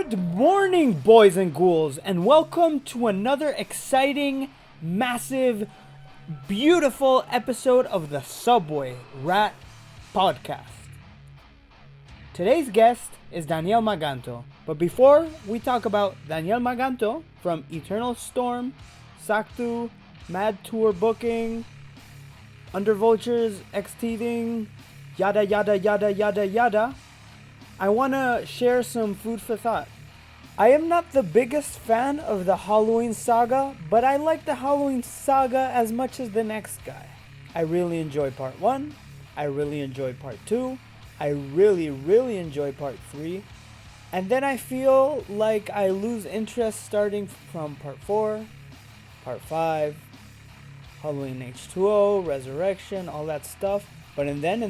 Good morning, boys and ghouls, and welcome to another exciting, massive, beautiful episode of the Subway Rat Podcast. Today's guest is Daniel Maganto, but before we talk about Daniel Maganto from Eternal Storm, Sacthu, Mad Tour Booking, Undervultures, X-Teething, yada yada yada yada yada, I want to share some food for thought. I am not the biggest fan of the Halloween saga, but I like the Halloween saga as much as the next guy. I really enjoy part 1. I really enjoy part 2. I really enjoy part 3. And then I feel like I lose interest starting from part 4, part 5, Halloween H2O, Resurrection, all that stuff. But then the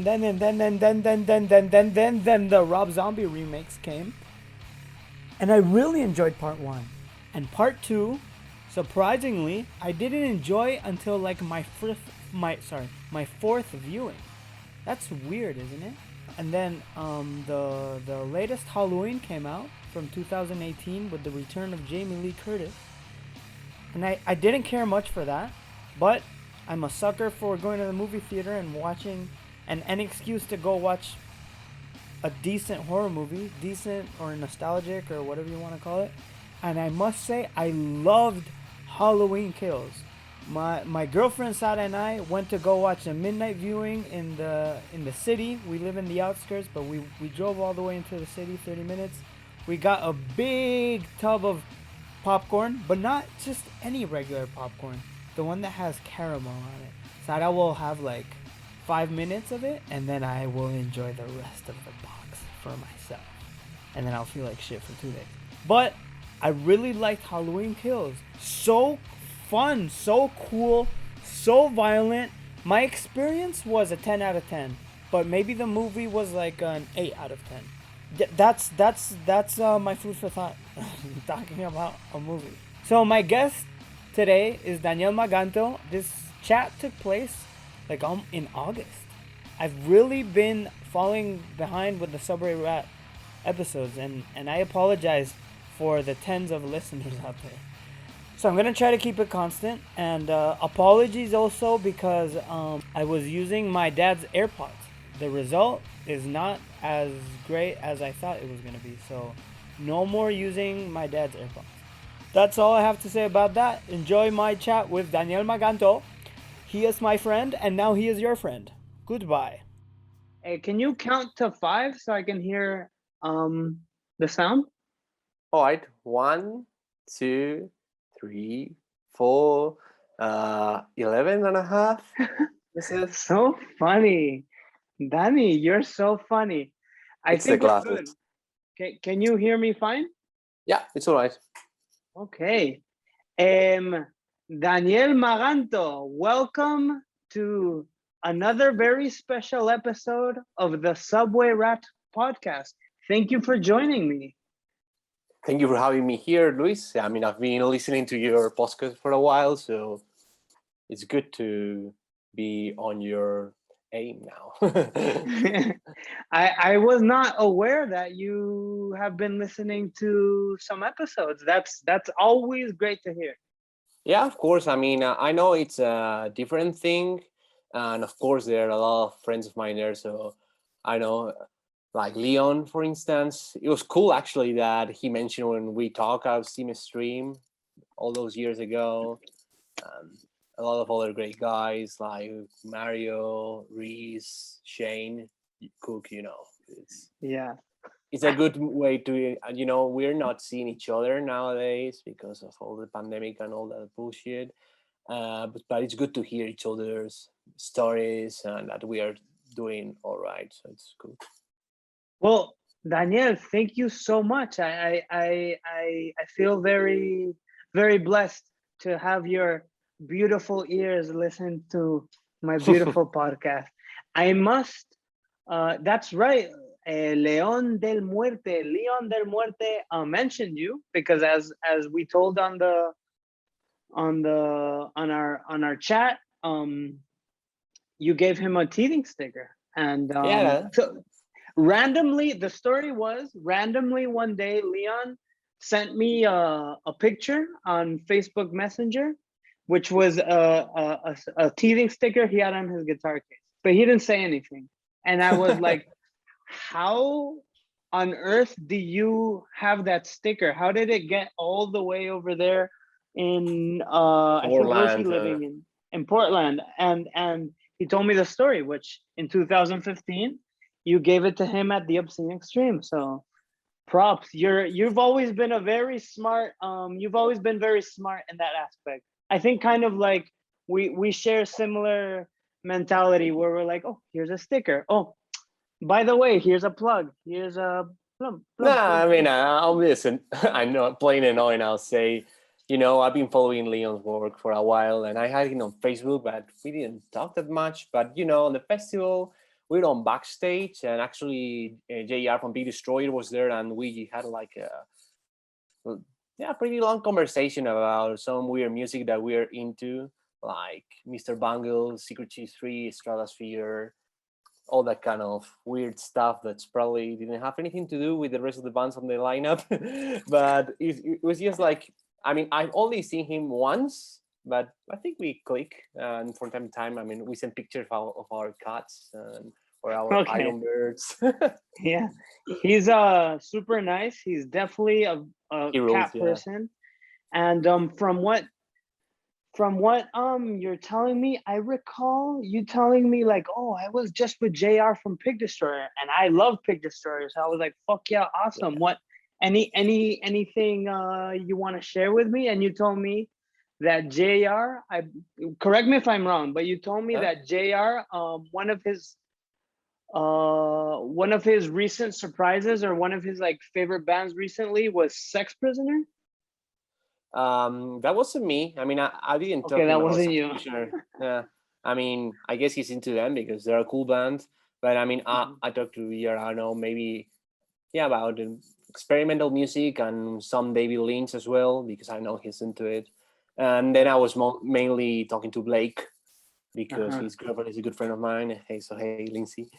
Rob Zombie remakes came, and I really enjoyed part 1. And part 2, surprisingly, I didn't enjoy until like my fourth viewing. That's weird, isn't it? And then the latest Halloween came out from 2018 with the return of Jamie Lee Curtis, and I didn't care much for that, but I'm a sucker for going to the movie theater and watching any excuse to go watch a decent horror movie, decent or nostalgic or whatever you want to call it. And I must say, I loved Halloween Kills. My girlfriend Sada and I went to go watch a midnight viewing in the city. We live in the outskirts, but we drove all the way into the city, 30 minutes. We got a big tub of popcorn, but not just any regular popcorn. The one that has caramel on it. Sada will have like 5 minutes of it, and then I will enjoy the rest of the box for myself. And then I'll feel like shit for 2 days. But I really liked Halloween Kills. So fun, so cool, so violent. My experience was a 10 out of 10. But maybe the movie was like an 8 out of 10. That's my food for thought. Talking about a movie. So my guest today is Daniel Maganto. This chat took place like in August. I've really been falling behind with the Subway Rat episodes, and I apologize for the tens of listeners out there. So I'm gonna try to keep it constant, and apologies also because I was using my dad's AirPods. The result is not as great as I thought it was gonna be, so no more using my dad's AirPods. That's all I have to say about that. Enjoy my chat with Daniel Maganto. He is my friend, and now he is your friend. Goodbye. Hey, can you count to 5 so I can hear the sound? All right, 1, 2, 3, 4, 11 and a half. This is so funny. Danny, you're so funny. It's the glasses. Can you hear me fine? Yeah, it's all right. Okay. Daniel Maganto, welcome to another very special episode of the Subway Rat Podcast. Thank you for joining me. Thank you for having me here, Luis. I mean, I've been listening to your podcast for a while, so it's good to be on your aim now. I was not aware that you have been listening to some episodes. That's always great to hear. Yeah, of course. I mean, I know it's a different thing, and of course there are a lot of friends of mine there, so I know, like Leon, for instance. It was cool actually that he mentioned when we talked, I've seen a stream all those years ago. A lot of other great guys like Mario, Reese, Shane, Cook, it's a good way to, we're not seeing each other nowadays because of all the pandemic and all that bullshit. But it's good to hear each other's stories and that we are doing all right. So it's good. Well, Daniel, thank you so much. I feel very, very blessed to have your beautiful ears listen to my beautiful podcast. I must. That's right. Leon del Muerte mentioned you because as we told on our chat, you gave him a teething sticker, and Yeah. so Randomly, the story was randomly one day, Leon sent me a picture on Facebook Messenger, which was a teething sticker he had on his guitar case, but he didn't say anything. And I was like, how on earth do you have that sticker? How did it get all the way over there in I think, where's he living in Portland? And he told me the story, which in 2015 you gave it to him at the Obscene Extreme. So props. You've always been very smart in that aspect. I think kind of like we share similar mentality where we're like, oh, here's a sticker. Oh, by the way, here's a plug. Here's a plug. I mean, I'll listen. I know, plain and annoying, I'll say, I've been following Leon's work for a while, and I had him on Facebook, but we didn't talk that much. But, on the festival, we were on backstage, and actually JR from Big Destroyer was there, and we had like a pretty long conversation about some weird music that we're into, like Mr. Bungle, Secret Cheese 3, Stratosphere, all that kind of weird stuff that's probably didn't have anything to do with the rest of the bands on the lineup. But it was just like, I mean, I've only seen him once, but I think we click. And from time to time, I mean, we send pictures of our cats or our iron birds. Yeah, he's super nice. He's definitely a cat person. And from what you're telling me, I recall you telling me like, oh, I was just with JR from Pig Destroyer, and I love Pig Destroyer. So I was like, fuck yeah, awesome. What anything you want to share with me? And you told me that JR, correct me if I'm wrong, but you told me that JR, one of his recent surprises or one of his like favorite bands recently was Sex Prisoner. That wasn't me. I mean, I didn't talk. Okay, that wasn't you. Yeah, I mean, I guess he's into them because they're a cool band. But I mean, I talked to I don't know, maybe about experimental music and some David Lynch as well, because I know he's into it. And then I was mainly talking to Blake because his girlfriend is a good friend of mine. Hey, Lindsay.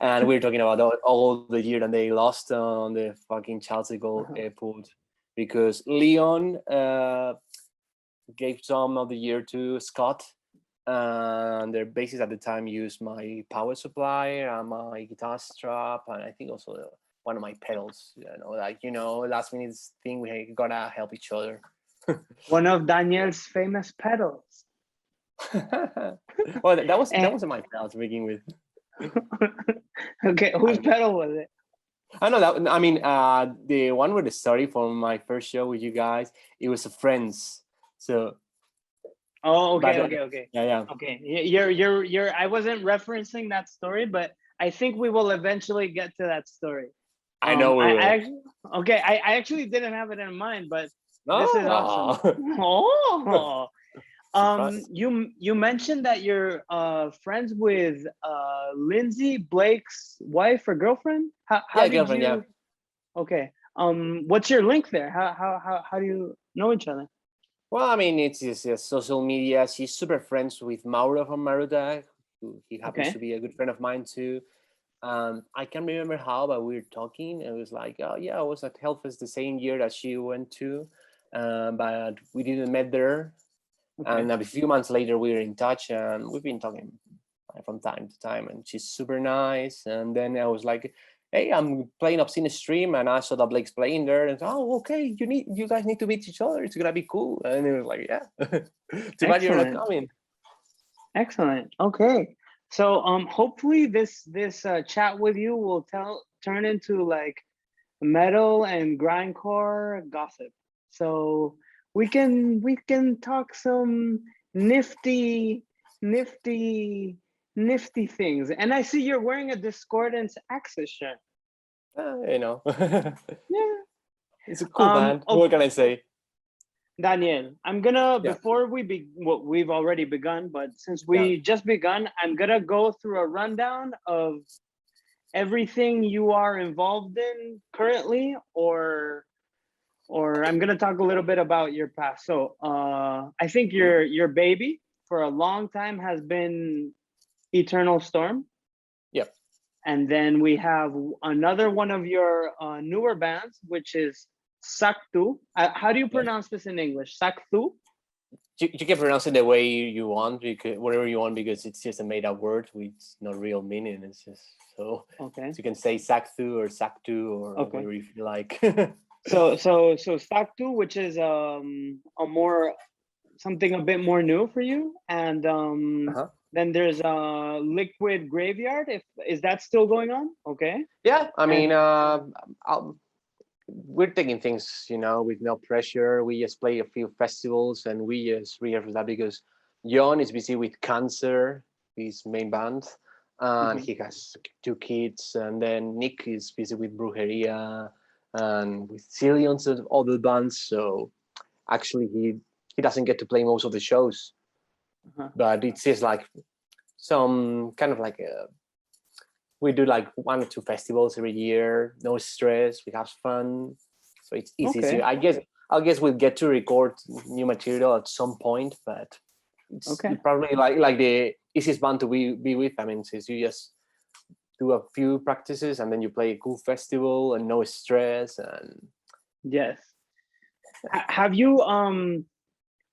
And we were talking about all the year that they lost on the fucking Charles de Gaulle airport, because Leon gave some of the year to Scott, and their bassist at the time used my power supply and my guitar strap, and I think also one of my pedals. Last minute thing, we gotta help each other. One of Daniel's famous pedals. Well, that wasn't my pedal to begin with. Okay, whose pedal was it? I know that. I mean, the one with the story from my first show with you guys, it was a friend's. So. Oh, okay. Yeah. Okay, you're. I wasn't referencing that story, but I think we will eventually get to that story. I know we will. I actually didn't have it in mind, but this is awesome. You mentioned that you're friends with Lindsay, Blake's wife or girlfriend? How did girlfriend, you? Yeah. Okay. What's your link there? How do you know each other? Well, I mean, it's just social media. She's super friends with Mauro from Maruta, who he happens to be a good friend of mine too. I can't remember how, but we were talking. It was like, oh yeah, I was at Hellfest the same year that she went to, but we didn't met there. And a few months later, we were in touch, and we've been talking from time to time. And she's super nice. And then I was like, hey, I'm playing Obscene Stream, and I saw that Blake's playing there. And okay, you guys need to meet each other. It's gonna be cool. And it was like, yeah, too bad you're not coming. Excellent. Okay, so hopefully this chat with you will turn into like metal and grindcore gossip. So we can talk some nifty things. And I see you're wearing a Discordance Axis shirt. Yeah, it's a cool band. Okay. What can I say? Daniel, I'm gonna before we've already begun, but since we just begun, I'm gonna go through a rundown of everything you are involved in currently, or I'm gonna talk a little bit about your past. So I think your baby for a long time has been Eternal Storm. Yep. And then we have another one of your newer bands, which is Sacthu. How do you pronounce this in English? Sacthu? You can pronounce it the way you want, whatever you want, because it's just a made-up word with no real meaning. It's just so. Okay. So you can say Sacthu or Sactu or Okay. whatever you feel like. So Sacthu, which is something a bit more new for you, and then there's Liquid Graveyard. Is that still going on? Okay. Yeah, I mean, we're taking things, with no pressure. We just play a few festivals and we just rehearse that because John is busy with Cancer, his main band, and he has 2 kids. And then Nick is busy with Brujeria and with zillions of other bands. So actually, he doesn't get to play most of the shows. But it's just like some kind of like we do like 1 or 2 festivals every year. No stress. We have fun, so it's easy. Okay. I guess we'll get to record new material at some point, but it's probably like the easiest band to be with. I mean, since you just do a few practices and then you play a cool festival and no stress. And yes, have you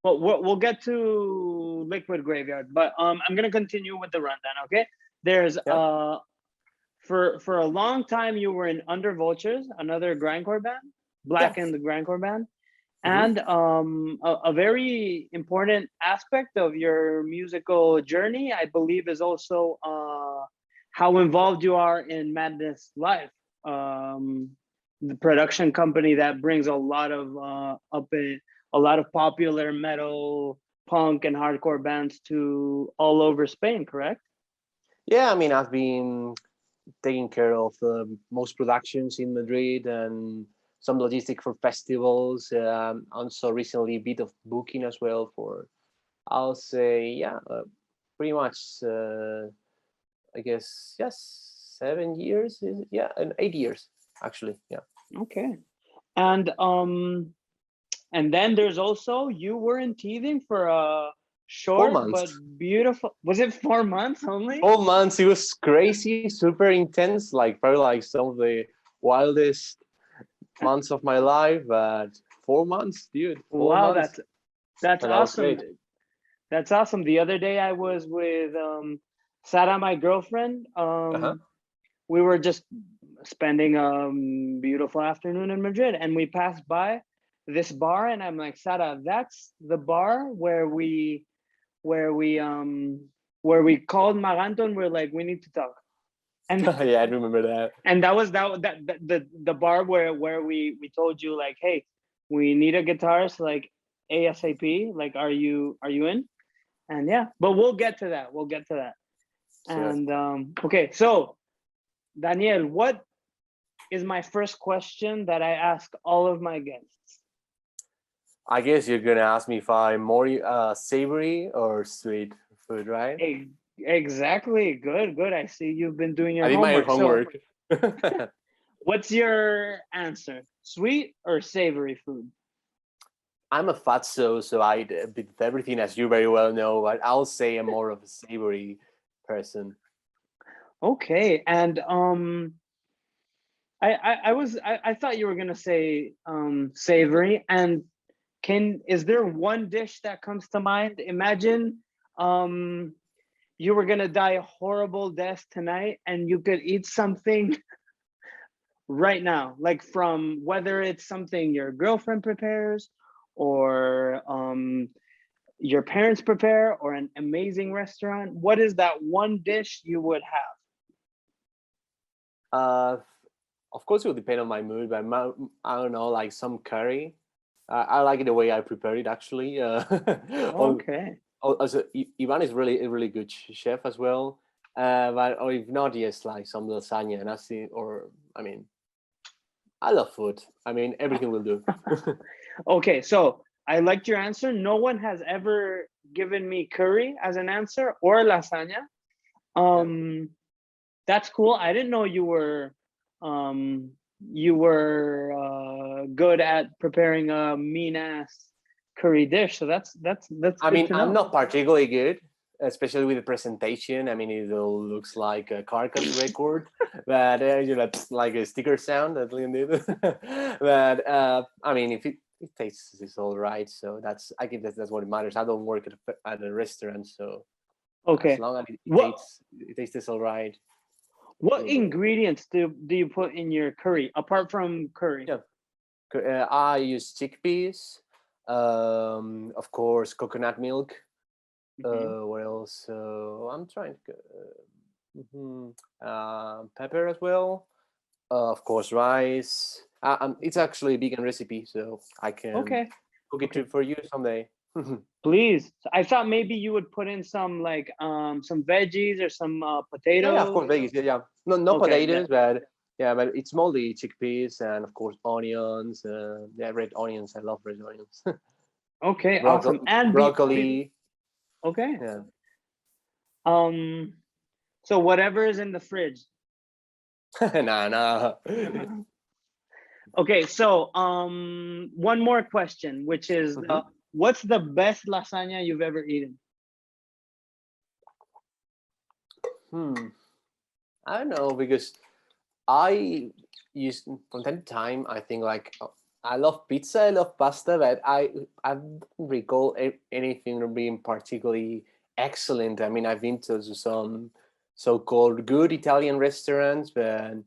well, we'll get to Liquid Graveyard, but I'm gonna continue with the rundown. Okay, there's for a long time you were in Under Vultures, another grindcore band, Blackened grindcore band, and a very important aspect of your musical journey, I believe, is also how involved you are in Madness Live, the production company that brings a lot of popular metal, punk, and hardcore bands to all over Spain. Correct? Yeah, I mean, I've been taking care of most productions in Madrid and some logistic for festivals. Also recently a bit of booking as well for, I'll say, pretty much, I guess, 7 years. And 8 years, actually. Yeah. Okay. And then there's also, you were in teething for a short but beautiful, was it 4 months only? 4 months. It was crazy, super intense, like probably like some of the wildest months of my life. But 4 months, dude. 4 wow, months. that's awesome. That's awesome. The other day I was with Sarah, my girlfriend. We were just spending a beautiful afternoon in Madrid, and we passed by this bar, and I'm like, Sarah, that's the bar where we called Maganto and we're like, we need to talk. And yeah, I remember that. And that was the bar where we told you, like, hey, we need a guitarist, like ASAP. Like, are you in? And yeah, but we'll get to that. Sure. And okay, so Daniel, what is my first question that I ask all of my guests? I guess you're gonna ask me if I'm more savory or sweet food, right? Exactly. Good. I see you've been doing your homework. I did my homework. So, what's your answer? Sweet or savory food? I'm a fatso, so I eat with everything, as you very well know. But I'll say I'm more of a savory person. Okay, and I thought you were gonna say savory. And is there one dish that comes to mind? Imagine you were gonna die a horrible death tonight, and you could eat something right now, like from whether it's something your girlfriend prepares or your parents prepare or an amazing restaurant. What is that one dish you would have? Of course, it will depend on my mood, but I don't know, like some curry. I like it the way I prepare it, actually. Okay. Also, Ivan is really a really good chef as well. But or if not, yes, like some lasagna and I love food. I mean, everything will do. Okay, so I liked your answer. No one has ever given me curry as an answer or lasagna. That's cool. I didn't know you were good at preparing a mean ass curry dish. So that's I mean, I'm not particularly good. especially with the presentation. I mean, it all looks like a Carcass record, but like a sticker sound that Liam did. But I mean, if it tastes is all right, so I think that's what it matters. I don't work at a restaurant, so Okay. as long as What it tastes all right. what ingredients do you put in your curry apart from curry? Yeah. I use chickpeas, of course, coconut milk. What else? I'm trying to pepper as well. Of course, rice. It's actually a vegan recipe, so I can Okay. cook it for you someday. Please. I thought maybe you would put in some like some veggies or some potatoes. Yeah, of course, veggies. Yeah. No, Okay, potatoes, but but it's mostly chickpeas and of course onions. Red onions. I love red onions. Okay, awesome. And broccoli. Okay. Yeah. So whatever is in the fridge. Nah. Okay, so one more question, which is what's the best lasagna you've ever eaten? I don't know, because I used from time to time. I think like I love pizza, I love pasta, but I don't recall anything being particularly excellent. I mean, I've been to some so-called good Italian restaurants, but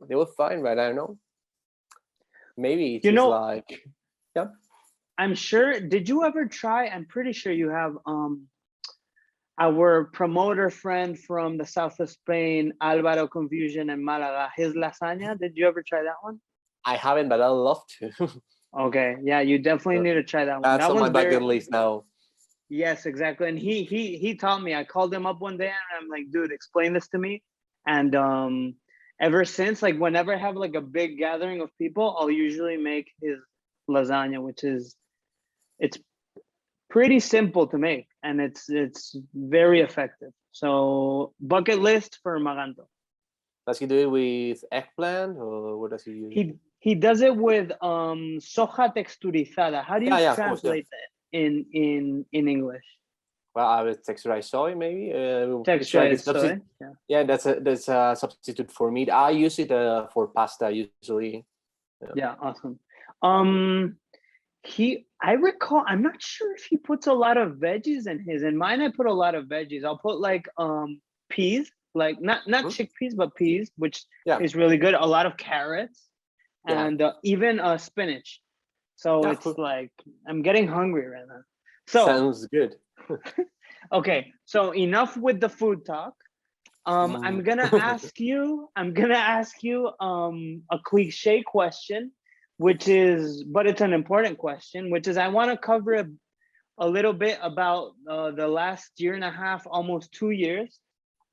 they were fine. But I don't know. Maybe it's just like, yeah. I'm sure. Did you ever try? I'm pretty sure you have. Our promoter friend from the south of Spain, Alvaro Confusion in Malaga, his lasagna. Did you ever try that one? I haven't, but I'd love to. Okay, yeah, you definitely need to try that one. That's that on one's my bucket list now. Yes, exactly. And he taught me. I called him up one day and I'm like, dude, explain this to me. And ever since, like whenever I have like a big gathering of people, I'll usually make his lasagna, which is it's pretty simple to make and it's very effective. So bucket list for Maganto. Does he do it with eggplant, or what does he use? He does it with soja texturizada. How do you translate that in English? Well, I would texturized soy, maybe. Texturized soy. Yeah, that's a substitute for meat. I use it for pasta usually. Yeah, awesome. I recall, I'm not sure if he puts a lot of veggies in his. In mine, I put a lot of veggies. I'll put like peas, like not chickpeas, but peas, which is really good. A lot of carrots and even spinach. So it's like I'm getting hungry right now. So sounds good. Okay, so enough with the food talk. I'm gonna ask you a cliche question, but it's an important question, which is I want to cover a little bit about the last year and a half, almost 2 years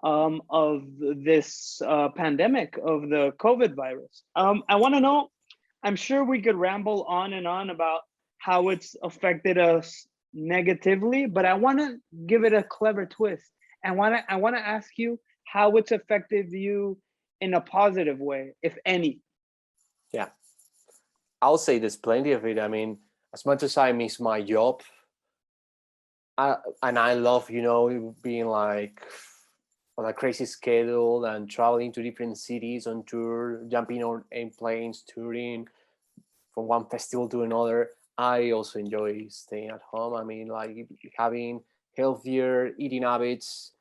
of this pandemic of the COVID virus. I want to know, I'm sure we could ramble on and on about how it's affected us negatively, but I want to give it a clever twist. I want to ask you how it's affected you in a positive way, if any. Yeah, I'll say there's plenty of it. I mean, as much as I miss my job, and I love, being like on a crazy schedule and traveling to different cities on tour, jumping on airplanes, touring from one festival to another. I also enjoy staying at home. I mean, like having healthier eating habits,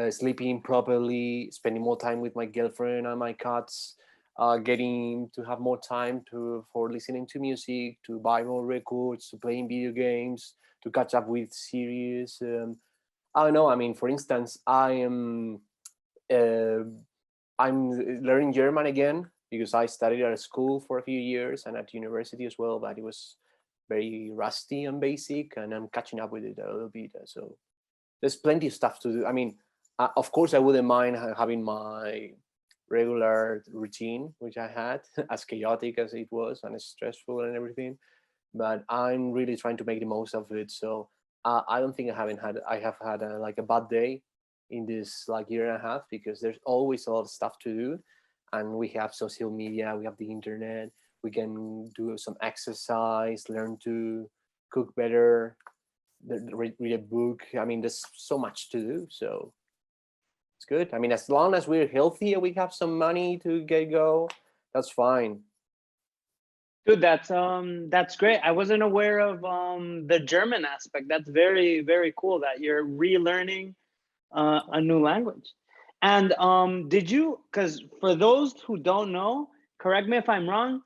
sleeping properly, spending more time with my girlfriend and my cats, getting to have more time for listening to music, to buy more records, to playing video games, to catch up with series. I don't know. I mean, for instance, I'm learning German again because I studied at a school for a few years and at university as well, but it was very rusty and basic, and I'm catching up with it a little bit. So there's plenty of stuff to do. I mean, of course, I wouldn't mind having my regular routine, which I had, as chaotic as it was and as stressful and everything. But I'm really trying to make the most of it. So I don't think I have had like a bad day in this like year and a half, because there's always a lot of stuff to do, and we have social media, we have the internet, we can do some exercise, learn to cook better, read a book. I mean, there's so much to do, so it's good. I mean, as long as we're healthy and we have some money to go, that's fine. Dude, that's great. I wasn't aware of the German aspect. That's very, very cool that you're relearning a new language. And did you, because for those who don't know, correct me if I'm wrong,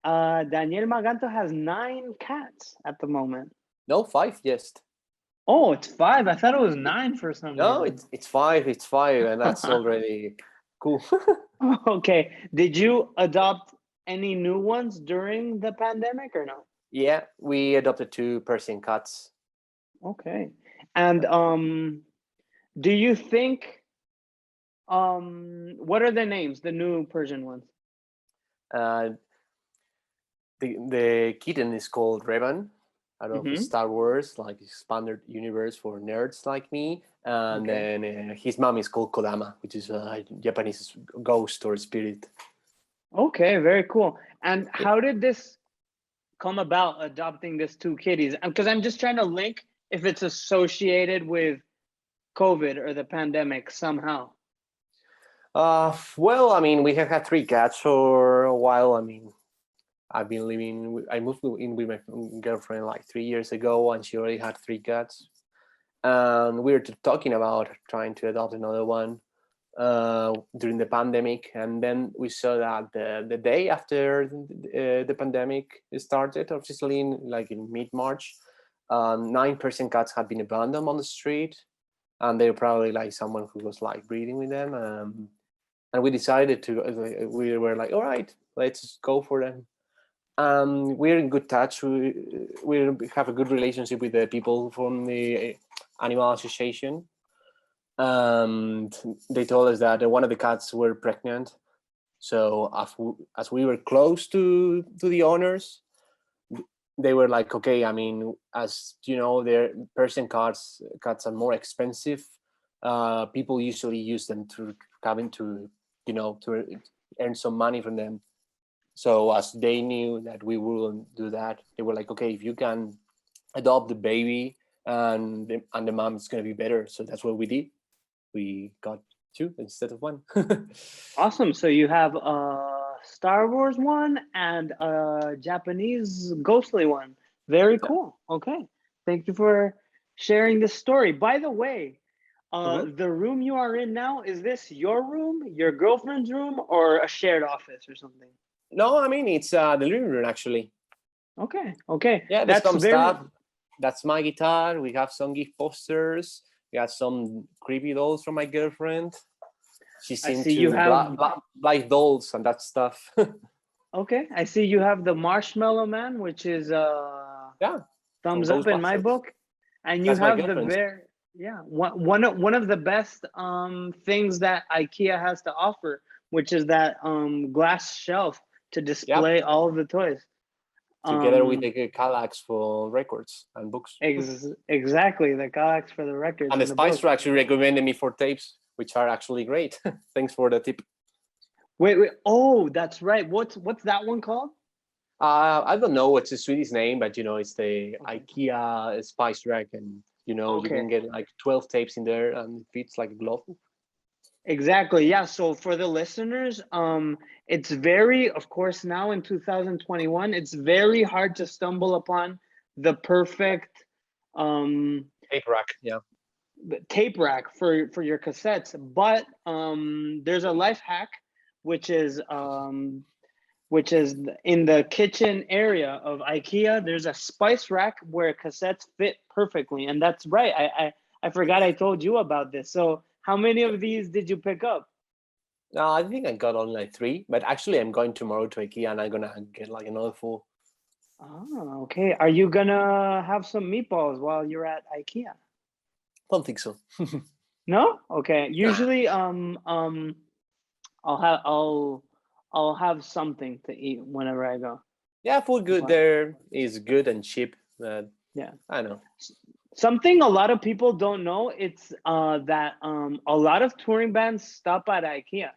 Daniel Maganto has 9 cats at the moment. No, 5, yes. Oh, it's 5. I thought it was 9 for some No, reason. it's 5. It's 5, and that's already cool. Okay. Did you adopt any new ones during the pandemic or no? Yeah, we adopted 2 Persian cats. Okay. And do you think what are the names, the new Persian ones? The kitten is called Revan. I don't know if it's Mhm. Star Wars, like expanded universe for nerds like me. And Okay. then his mom is called Kodama, which is a Japanese ghost or spirit. Okay, very cool. And how did this come about, adopting these 2 kitties? Because I'm just trying to link if it's associated with COVID or the pandemic somehow. Well, I mean, we have had 3 cats for a while. I mean, I've been living. I moved in with my girlfriend like 3 years ago, and she already had 3 cats. And we were talking about trying to adopt another one during the pandemic, and then we saw that the day after the pandemic started, officially in mid-March, 9 Persian cats had been abandoned on the street, and they were probably like someone who was like breeding with them. And we decided to. We were like, all right, let's go for them. We're in good touch. We have a good relationship with the people from the animal association. They told us that one of the cats were pregnant. So as we were close to the owners, they were like, okay, I mean, as you know, their Persian cats are more expensive. People usually use them to come into, to earn some money from them. So as they knew that we wouldn't do that, they were like, okay, if you can adopt the baby and the mom, it's going to be better. So that's what we did. We got 2 instead of 1. Awesome. So you have a Star Wars one and a Japanese ghostly one. Very cool. Okay. Thank you for sharing this story. By the way, the room you are in now, is this your room, your girlfriend's room, or a shared office or something? No, I mean, it's the living room, actually. Okay. Okay. Yeah, there's That's some very stuff. That's my guitar. We have some gift posters. We have some creepy dolls from my girlfriend. She's I see into you have black dolls and that stuff. okay. I see you have the Marshmallow Man, which is Yeah, from thumbs up in my Ghostbusters. book. And you That's my have the girlfriend's. one of the best things that IKEA has to offer, which is that glass shelf to display all of the toys. Together with the Kallax for records and books. Exactly, the Carcass for the records And the the Spice book. Rack actually recommended me for tapes, which are actually great. Thanks for the tip. Wait. Oh, that's right. What's that one called? I don't know what's the Swedish name, but it's the IKEA Spice Rack, and you can get like 12 tapes in there, and it fits like a glove. Exactly. Yeah. So for the listeners, it's very, of course, now in 2021, it's very hard to stumble upon the perfect Tape rack, yeah. tape rack for your cassettes. But there's a life hack, which is in the kitchen area of IKEA. There's a spice rack where cassettes fit perfectly, and that's right. I forgot I told you about this. So how many of these did you pick up? No, I think I got only like 3, but actually I'm going tomorrow to IKEA and I'm gonna get like another 4. Oh, okay. Are you gonna have some meatballs while you're at IKEA? Don't think so. No? Okay. Usually I'll have something to eat whenever I go. Yeah, food good there is good and cheap. Yeah. I know. Something a lot of people don't know, it's that a lot of touring bands stop at IKEA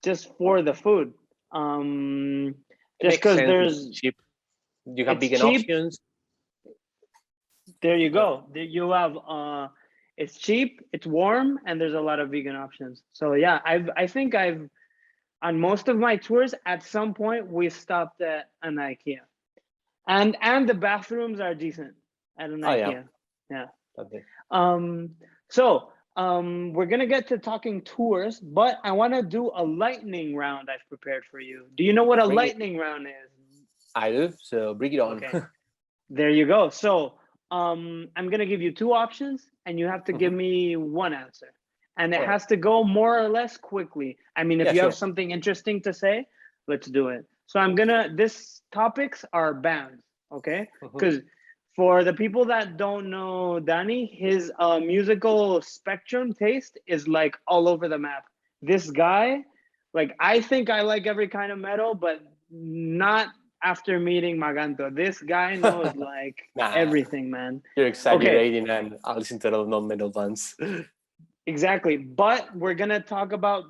just for the food. It Just makes because sense. It's cheap. You have it's vegan cheap. options. There you go. There you have it's cheap, it's warm, and there's a lot of vegan options. So yeah, I think I've on most of my tours at some point we stopped at an IKEA. And the bathrooms are decent at an Oh yeah, IKEA. Yeah. okay. We're gonna get to talking tours, but I want to do a lightning round I've prepared for you. Do you know what a Bring it. lightning round is? I do. So bring it on. Okay. There you go. So I'm gonna give you two options, and you have to give me one answer, and it Alright. has to go more or less quickly. I mean, if Yeah, you have sure. something interesting to say, let's do it. So this topics are bands, okay? Because for the people that don't know Danny, his musical spectrum taste is like all over the map. This guy, like, I think I like every kind of metal, but not after meeting Maganto. This guy knows like Nah, everything, man. you're exaggerating, and I listen to a lot of non-metal bands. Exactly. But we're gonna talk about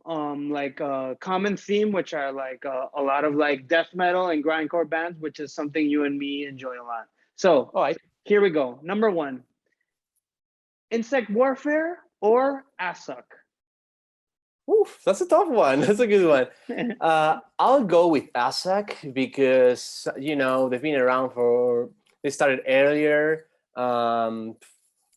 like a common theme, which are like a lot of like death metal and grindcore bands, which is something you and me enjoy a lot. So All right. here we go. Number one, Insect Warfare or Assück? Oof, that's a tough one. That's a good one. I'll go with Assück because they've been around for. They started earlier. I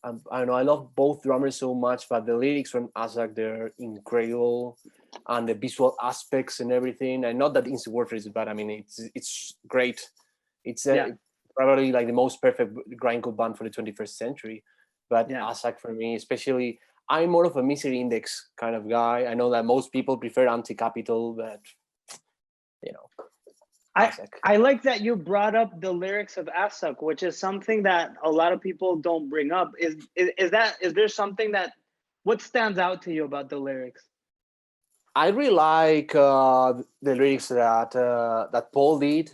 don't know. I love both drummers so much, but the lyrics from Assück, they're incredible, and the visual aspects and everything. And not that Insect Warfare is bad. I mean, it's great. It's probably like the most perfect grindcore band for the 21st century. But Assück for me, especially. I'm more of a Misery Index kind of guy. I know that most people prefer Anti-Capital, but I like that you brought up the lyrics of Assück, which is something that a lot of people don't bring up. Is there something what stands out to you about the lyrics? I really like the lyrics that Paul did,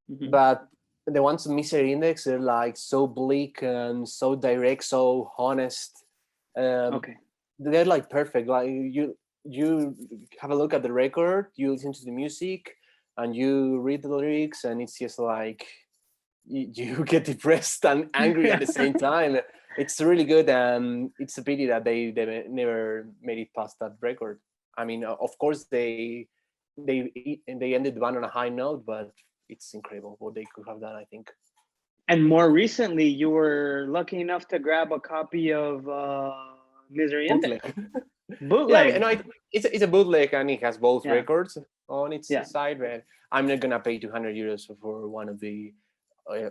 but the ones in Misery Index are like so bleak and so direct, so honest. They're like perfect. Like you have a look at the record, you listen to the music, and you read the lyrics, and it's just like you get depressed and angry at the same time. It's really good, and it's a pity that they never made it past that record. I mean, of course they ended the band on a high note, but it's incredible what they could have done, I think. And more recently, you were lucky enough to grab a copy of Misery Index. Bootleg. Yeah, no, it's a bootleg, and it has both records on its side. But I'm not gonna pay 200 euros for one of the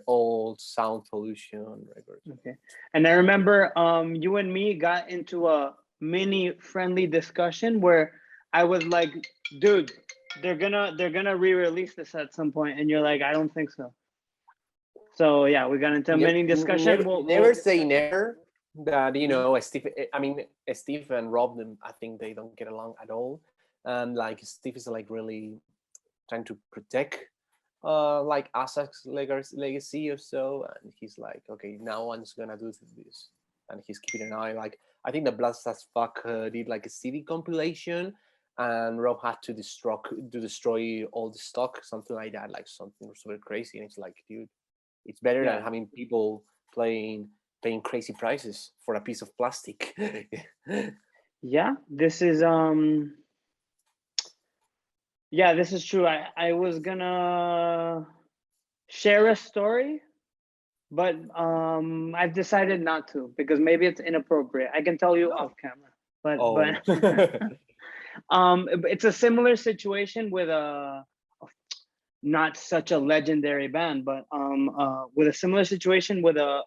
old Sound Pollution records. Okay. And I remember you and me got into a mini friendly discussion where I was like, dude, they're gonna re-release this at some point, and you're like, I don't think so. So yeah, we got into a mini discussion. Never say never. That Steve and Rob, I think they don't get along at all, and like Steve is like really trying to protect like Assück's legacy or so, and he's like, okay, no one's gonna do this, and he's keeping an eye. Like I think the Blast as Fuck did like a CD compilation, and Rob had to destroy all the stock, something like that, like something super crazy. And it's like, dude, it's better than having people paying crazy prices for a piece of plastic. Yeah, this is this is true. I was gonna share a story, but I've decided not to because maybe it's inappropriate. I can tell you off camera, but it's a similar situation with not such a legendary band, but with a similar situation with a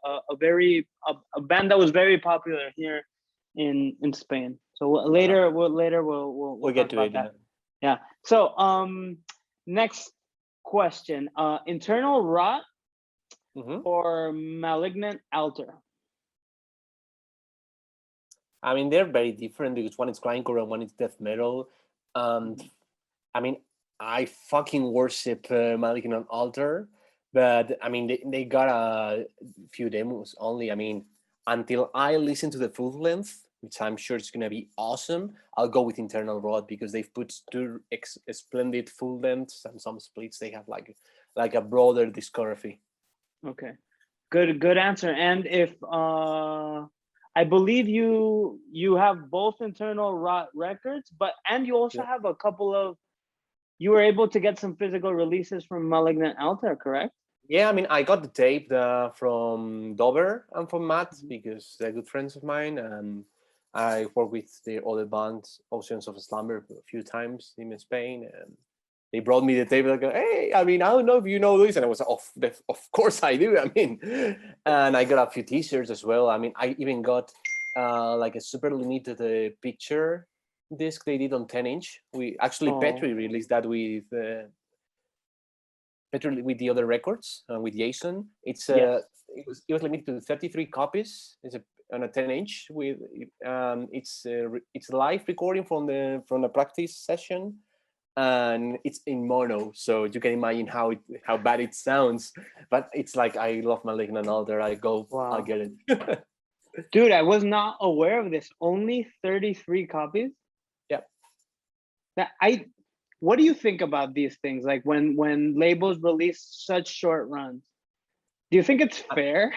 band that was very popular here in Spain. So later we'll get to it. That. Yeah. So next question: Internal Rot or Malignant Alter? I mean, they're very different because one is grindcore and one is death metal. I mean, I fucking worship Malignant Alter, but I mean, they got a few demos only. I mean, until I listen to the full length, which I'm sure it's gonna be awesome, I'll go with Internal Rot because they've put two splendid full lengths and some splits. They have like a broader discography. Okay, Good answer. And if I believe you have both internal records, and you also Yeah. have a couple of, you were able to get some physical releases from Malignant Altar, correct? Yeah, I mean, I got the tape from Dover and from Matt because they're good friends of mine, and I worked with the other band, Oceans of Slumber, a few times in Spain, and they brought me the tape. Like, hey, I mean, I don't know if you know this, and I was, of course I do. I mean, and I got a few T-shirts as well. I mean, I even got like a super limited picture disc they did on 10-inch. We actually Petri released that with. With the other records with Jason. It's Yes. it was limited to 33 copies. It's on a 10-inch with it's a live recording from the practice session, and it's in mono, so you can imagine how bad it sounds. But it's like, I love Malignant Altar. I'll get it. Dude, I was not aware of this. Only 33 copies. Yeah. What do you think about these things? Like when labels release such short runs, do you think it's fair?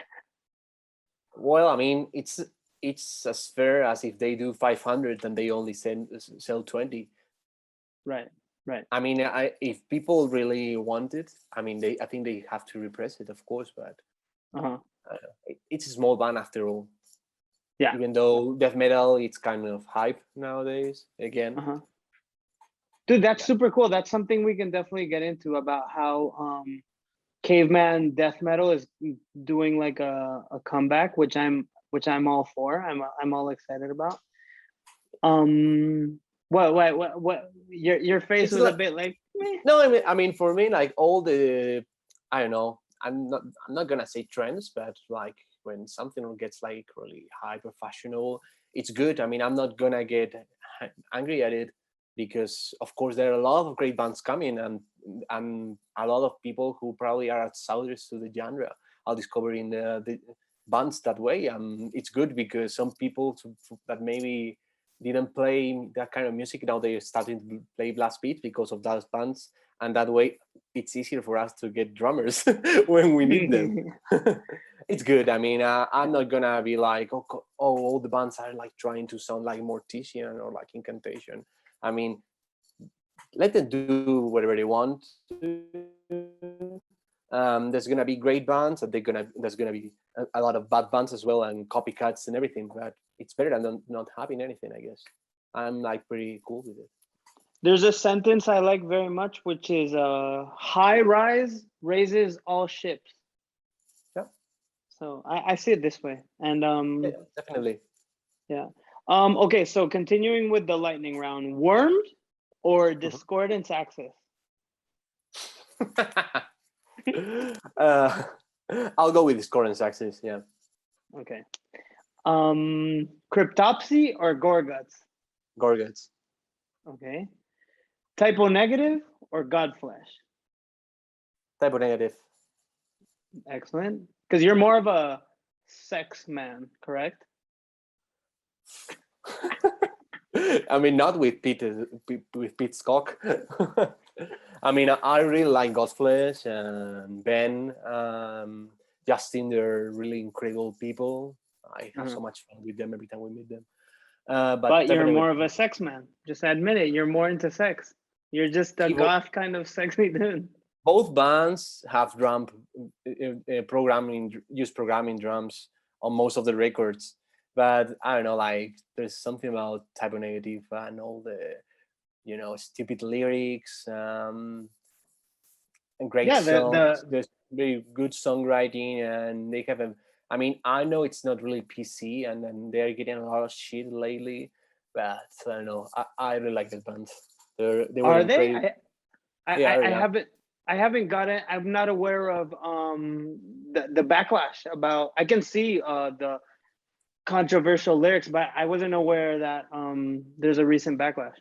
Well, I mean, it's as fair as if they do 500 and they only sell 20. Right. I mean, if people really want it, I mean, I think they have to repress it, of course, but it's a small band after all. Yeah. Even though death metal, it's kind of hype nowadays again. Dude, that's super cool. That's something we can definitely get into, about how caveman death metal is doing like a comeback, which I'm all for. I'm all excited about. What your face was a bit like meh. No, I mean for me, like all the, I don't know, I'm not gonna say trends, but like when something gets like really hyper fashionable, it's good. I mean, I'm not gonna get angry at it, because of course there are a lot of great bands coming, and a lot of people who probably are outsiders to the genre are discovering the bands that way. It's good because some people that maybe didn't play that kind of music, now they're starting to play blast beat because of those bands, and that way it's easier for us to get drummers when we need them. It's good. I mean, I'm not gonna be like, all the bands are like trying to sound like Mortician or like Incantation. I mean, let them do whatever they want. There's gonna be great bands, and there's gonna be a lot of bad bands as well, and copycats and everything. But it's better than not having anything, I guess. I'm like pretty cool with it. There's a sentence I like very much, which is high rise raises all ships. Yeah. So I see it this way. And Yeah, definitely. Yeah. Okay, so continuing with the lightning round, Wormed or Discordance Axis? I'll go with Discordance Axis. Yeah. Okay. Cryptopsy or Gorguts? Gorguts. Okay. Typo Negative or Godflesh? Typo Negative. Excellent. Because you're more of a sex man, correct? I mean, not with Pete's cock. I mean, I really like Godflesh and Ben, Justin. They're really incredible people. I have so much fun with them every time we meet them. But you're more of a sex man. Just admit it. You're more into sex. You're just a goth kind of sexy dude. Both bands have use programming drums on most of the records, but I don't know, like there's something about Typo Negative and all the, stupid lyrics, and great songs. There's very good songwriting, and they have I mean, I know it's not really PC, and then they're getting a lot of shit lately, but I don't know. I really like this band. They were incredible. I haven't gotten. I'm not aware of the backlash about. I can see the controversial lyrics, but I wasn't aware that there's a recent backlash.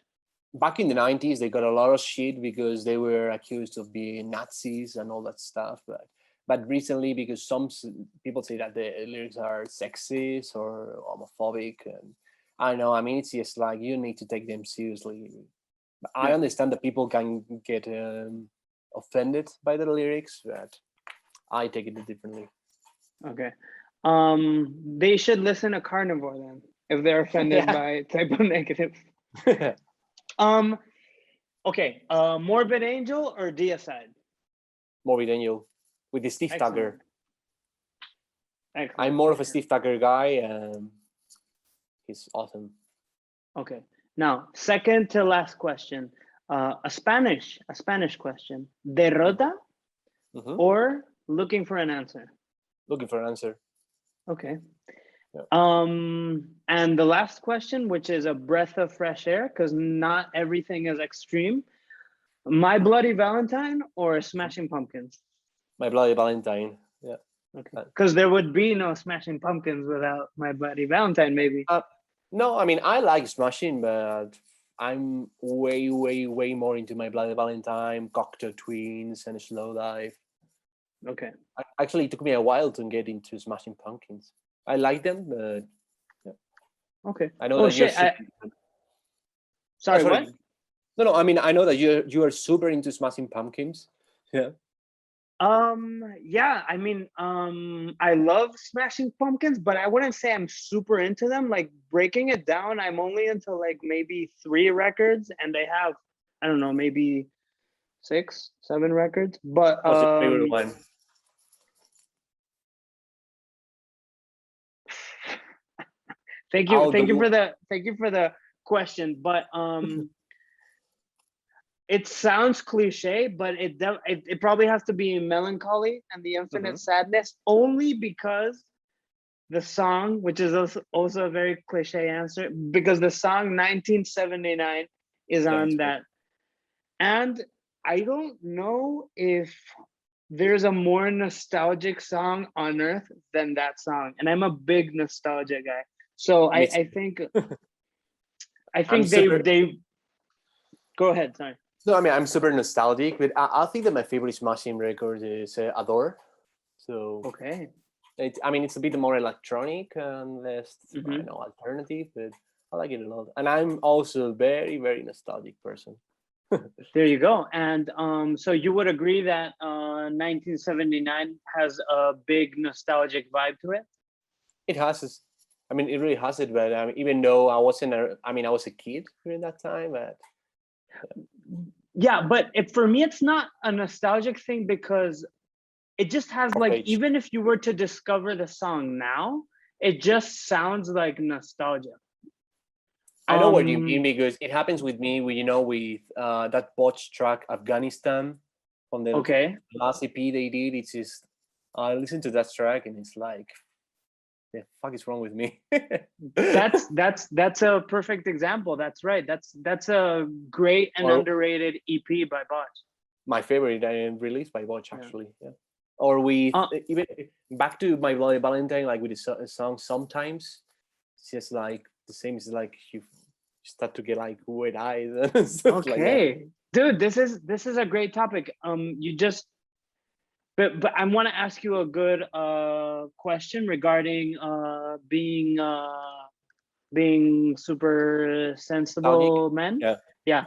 Back in the 90s, they got a lot of shit because they were accused of being Nazis and all that stuff. But recently, because some people say that the lyrics are sexist or homophobic, and I don't know. I mean, it's just like you need to take them seriously. I understand that people can get offended by the lyrics, but I take it differently. Okay. They should listen to Carnivore then if they're offended Yeah. by type of negative. Okay. Morbid Angel or Deicide? Morbid Angel with the Steve Excellent. Tucker. Excellent. I'm more of a Steve Tucker guy. He's awesome. Okay. Now, second to last question. A Spanish question. Derrota Mhm. or looking for an answer? Looking for an answer. Okay. Yeah. And the last question, which is a breath of fresh air, because not everything is extreme. My Bloody Valentine or Smashing Pumpkins? My Bloody Valentine. Yeah. Okay. Because there would be no Smashing Pumpkins without My Bloody Valentine, maybe. No, I mean I like Smashing, but I'm way, way, way more into My Bloody Valentine, Cocktail Twins, and Slow Dive. Okay. Actually, it took me a while to get into Smashing Pumpkins. I like them, but Okay. I know Oh that shit! Sorry, what? No. I mean, I know that you are super into Smashing Pumpkins. Yeah. Yeah, I mean, I love Smashing Pumpkins, but I wouldn't say I'm super into them. Like breaking it down, I'm only into like maybe 3 records, and they have, I don't know, maybe 6, 7 records. But What's your favorite one? thank you for the question. But it sounds cliche, but it probably has to be Melancholy and the Infinite Sadness, only because the song, which is also a very cliche answer, because the song 1979 is on that. And I don't know if there's a more nostalgic song on earth than that song. And I'm a big nostalgia guy. So I think they go ahead, sorry. No, I mean, I'm super nostalgic, but I think that my favorite Smashing record is Adore. So okay, I mean, it's a bit more electronic and less, I don't know, alternative, but I like it a lot. And I'm also a very, very nostalgic person. There you go. And so you would agree that 1979 has a big nostalgic vibe to it? It has. I mean, it really has it. But even though I was a kid during that time. But yeah, but for me, it's not a nostalgic thing because it just has like, even if you were to discover the song now, it just sounds like nostalgia. I know what you mean, because it happens with me, with that botched track Afghanistan from the last EP they did. It's just I listen to that track and it's like, the fuck is wrong with me? that's a perfect example. That's right. That's a great and underrated EP by Botch. My favorite release by Botch, actually. Yeah. Or with even back to My Bloody Valentine, like with the song Sometimes, it's just like the same. It's like you start to get like wet eyes and stuff like that. Dude, this is a great topic. But I want to ask you a good question regarding being super sensible men. Yeah.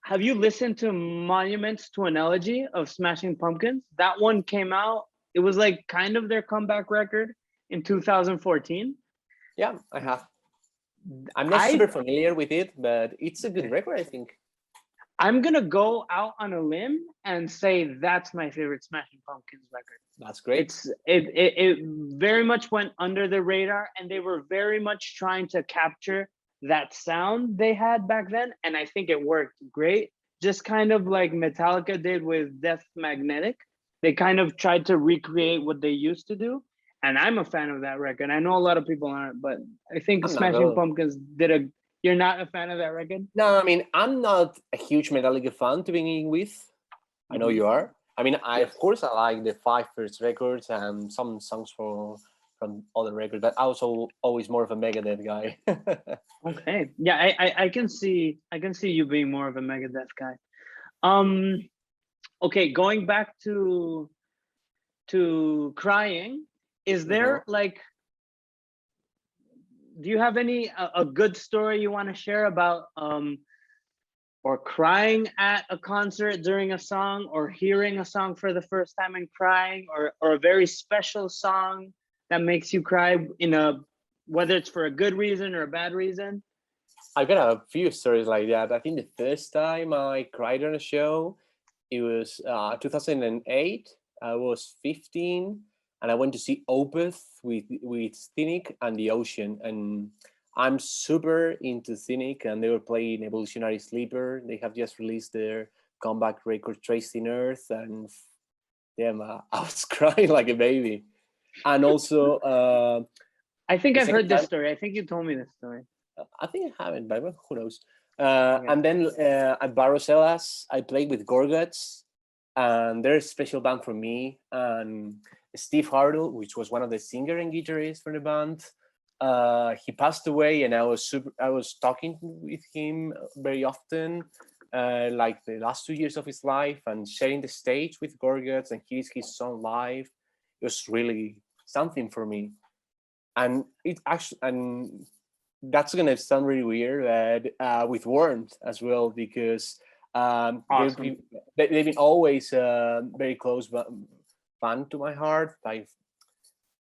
Have you listened to Monuments to an Elegy of Smashing Pumpkins? That one came out. It was like kind of their comeback record in 2014. Yeah, I have. I'm not super familiar with it, but it's a good record, I think. I'm going to go out on a limb and say that's my favorite Smashing Pumpkins record. That's great. It very much went under the radar, and they were very much trying to capture that sound they had back then, and I think it worked great. Just kind of like Metallica did with Death Magnetic. They kind of tried to recreate what they used to do, and I'm a fan of that record. I know a lot of people aren't, but I think Smashing Pumpkins did You're not a fan of that record? No, I mean, I'm not a huge Metallica fan to begin with. I know you are. I mean, of course I like the 5 first records and some songs from other records, but I was always more of a Megadeth guy. Okay. Yeah, I can see you being more of a Megadeth guy. Okay, going back to Crying, is there like, do you have a good story you want to share about or crying at a concert during a song, or hearing a song for the first time and crying, or a very special song that makes you cry whether it's for a good reason or a bad reason? I've got a few stories like that. I think the first time I cried on a show, it was 2008. I was 15, and I went to see Opeth with Cynic and The Ocean. And I'm super into Cynic, and they were playing Evolutionary Sleeper. They have just released their comeback record, Traced in Earth, and damn, I was crying like a baby. And also, I think the I've second heard this time, story. I think you told me this story. I think I haven't, but who knows? Okay. And then at Barosellas, I played with Gorguts, and they're a special band for me. And Steve Hardle, which was one of the singer and guitarists for the band, he passed away, and I was talking with him very often, like the last 2 years of his life, and sharing the stage with Gorguts and hearing his song live. It was really something for me. And it actually, and that's gonna sound really weird, but with Warmth as well, because Awesome. they've been always very close fan to my heart, like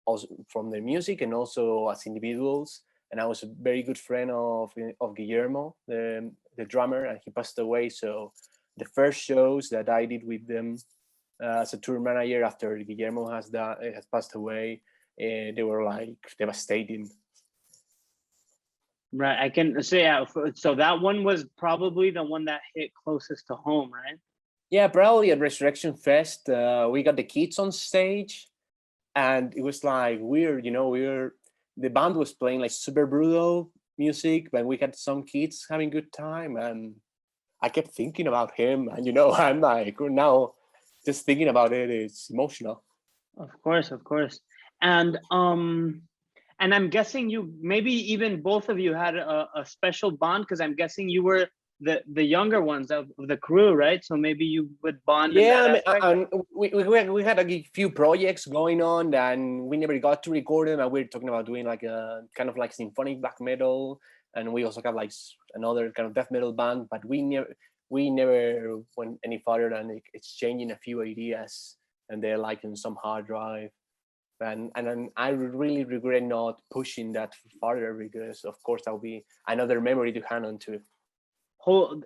also from their music and also as individuals. And I was a very good friend of Guillermo, the drummer, and he passed away. So the first shows that I did with them as a tour manager after Guillermo has passed away, they were like devastating. Right. I can say, so that one was probably the one that hit closest to home, right? Yeah, probably at Resurrection Fest, we got the kids on stage, and it was like weird, the band was playing like super brutal music, but we had some kids having good time, and I kept thinking about him, and I'm like now just thinking about it, it's emotional. Of course, of course. And I'm guessing you, maybe even both of you had a special bond, because I'm guessing you were the younger ones of the crew, right? So maybe you would bond in Yeah, that I mean, aspect. and we had a few projects going on, and we never got to record them. And we are talking about doing like a kind of like symphonic black metal, and we also got like another kind of death metal band. But we never went any further than exchanging a few ideas, and they're like in some hard drive. And then I really regret not pushing that farther, because of course that will be another memory to hang on to.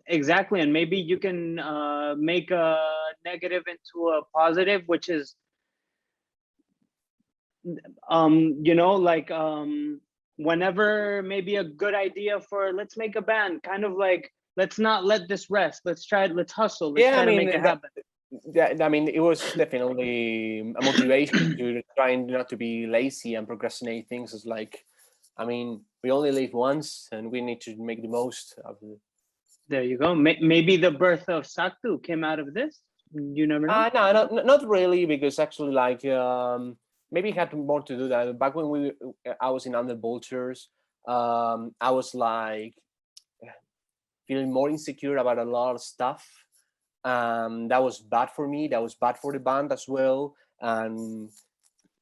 Exactly. And maybe you can make a negative into a positive, which is whenever maybe a good idea for, let's make a band, kind of like, let's not let this rest, let's hustle, let's try to make it happen. I mean, it was definitely a motivation to trying not to be lazy and procrastinate things. It's like, I mean, we only live once, and we need to make the most of it. There you go. Maybe the birth of Sacthu came out of this. You never know. No, not really, because actually, like, maybe it had more to do that. Back when I was in Under Vultures, I was like feeling more insecure about a lot of stuff. That was bad for me. That was bad for the band as well. And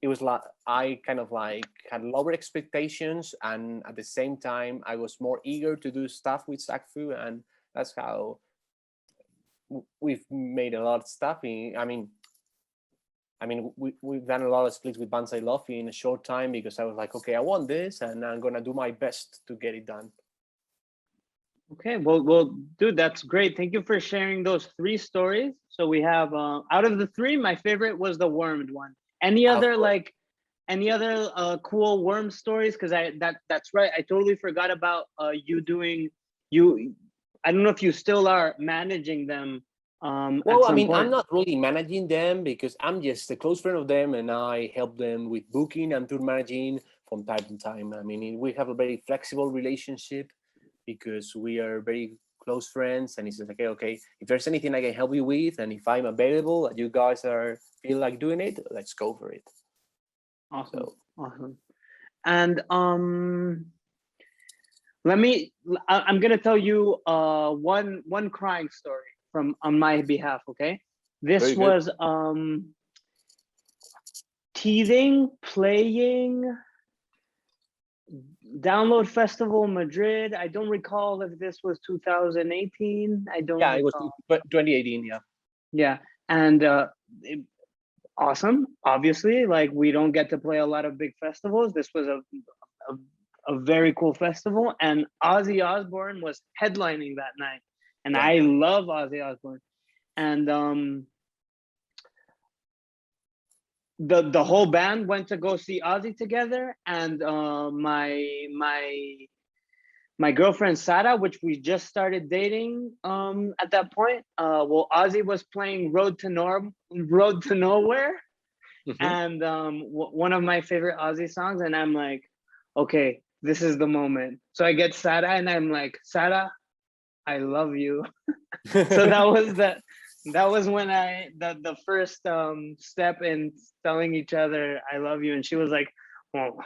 it was like I kind of like had lower expectations, and at the same time, I was more eager to do stuff with Sacthu, and that's how we've made a lot of stuff. We've done a lot of splits with bands I love in a short time, because I was like, okay, I want this, and I'm gonna do my best to get it done. Okay, well, dude, that's great. Thank you for sharing those 3 stories. So we have, out of the 3, my favorite was the wormed one. Any other cool worm stories? Because that's right. I totally forgot about you doing you. I don't know if you still are managing them. Well, I mean, I'm not really managing them, because I'm just a close friend of them, and I help them with booking and tour managing from time to time. I mean, we have a very flexible relationship, because we are very close friends, and it's just like, okay, if there's anything I can help you with, and if I'm available and you guys feel like doing it, let's go for it. Awesome. Awesome. And I'm gonna tell you one crying story from on my behalf. Okay, this was teething, playing Download Festival Madrid. I don't recall if this was 2018. I don't Yeah, it was recall. 2018. Yeah. Yeah, and awesome. Obviously, like we don't get to play a lot of big festivals. This was a very cool festival, and Ozzy Osbourne was headlining that night, and Yeah. I love Ozzy Osbourne, and the whole band went to go see Ozzy together, and my girlfriend Sarah, which we just started dating at that point. Well, Ozzy was playing Road to Nowhere, and one of my favorite Ozzy songs, and I'm like, okay, this is the moment. So I get Sarah, and I'm like, Sarah, I love you. So that was when the first step in telling each other I love you, and she was like, well,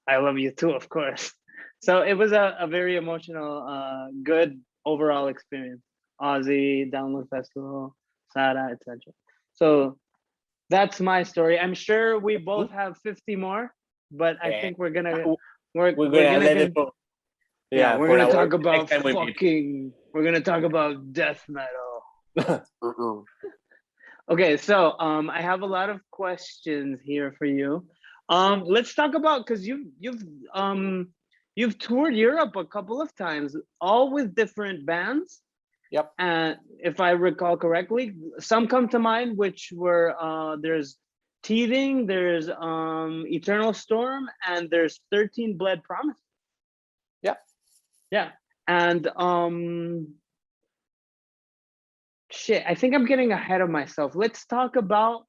I love you too, of course. So it was a very emotional, good overall experience. Ozzy, Download Festival, Sarah, etc. So that's my story. I'm sure we both have 50 more, but I Yeah. think we're gonna We're gonna let it go. yeah, we're gonna talk next about time we meet. we're gonna talk about death metal. Okay, so I have a lot of questions here for you. Let's talk about, because you've toured Europe a couple of times, all with different bands. Yep. And if I recall correctly, some come to mind, which were there's Teething, there's Eternal Storm, and there's 13 Bled Promise. Yeah. Yeah. And shit, I think I'm getting ahead of myself. Let's talk about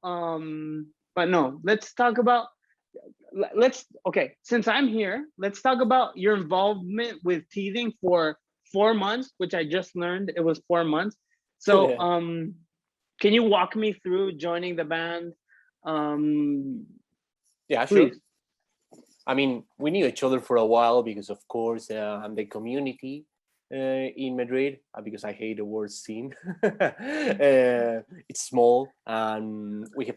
okay, since I'm here, let's talk about your involvement with Teething for 4 months, which I just learned it was 4 months. So Yeah. can you walk me through joining the band? Yeah, sure. Please. I mean, we knew each other for a while because, of course, I'm the community in Madrid, because I hate the word scene. It's small, and we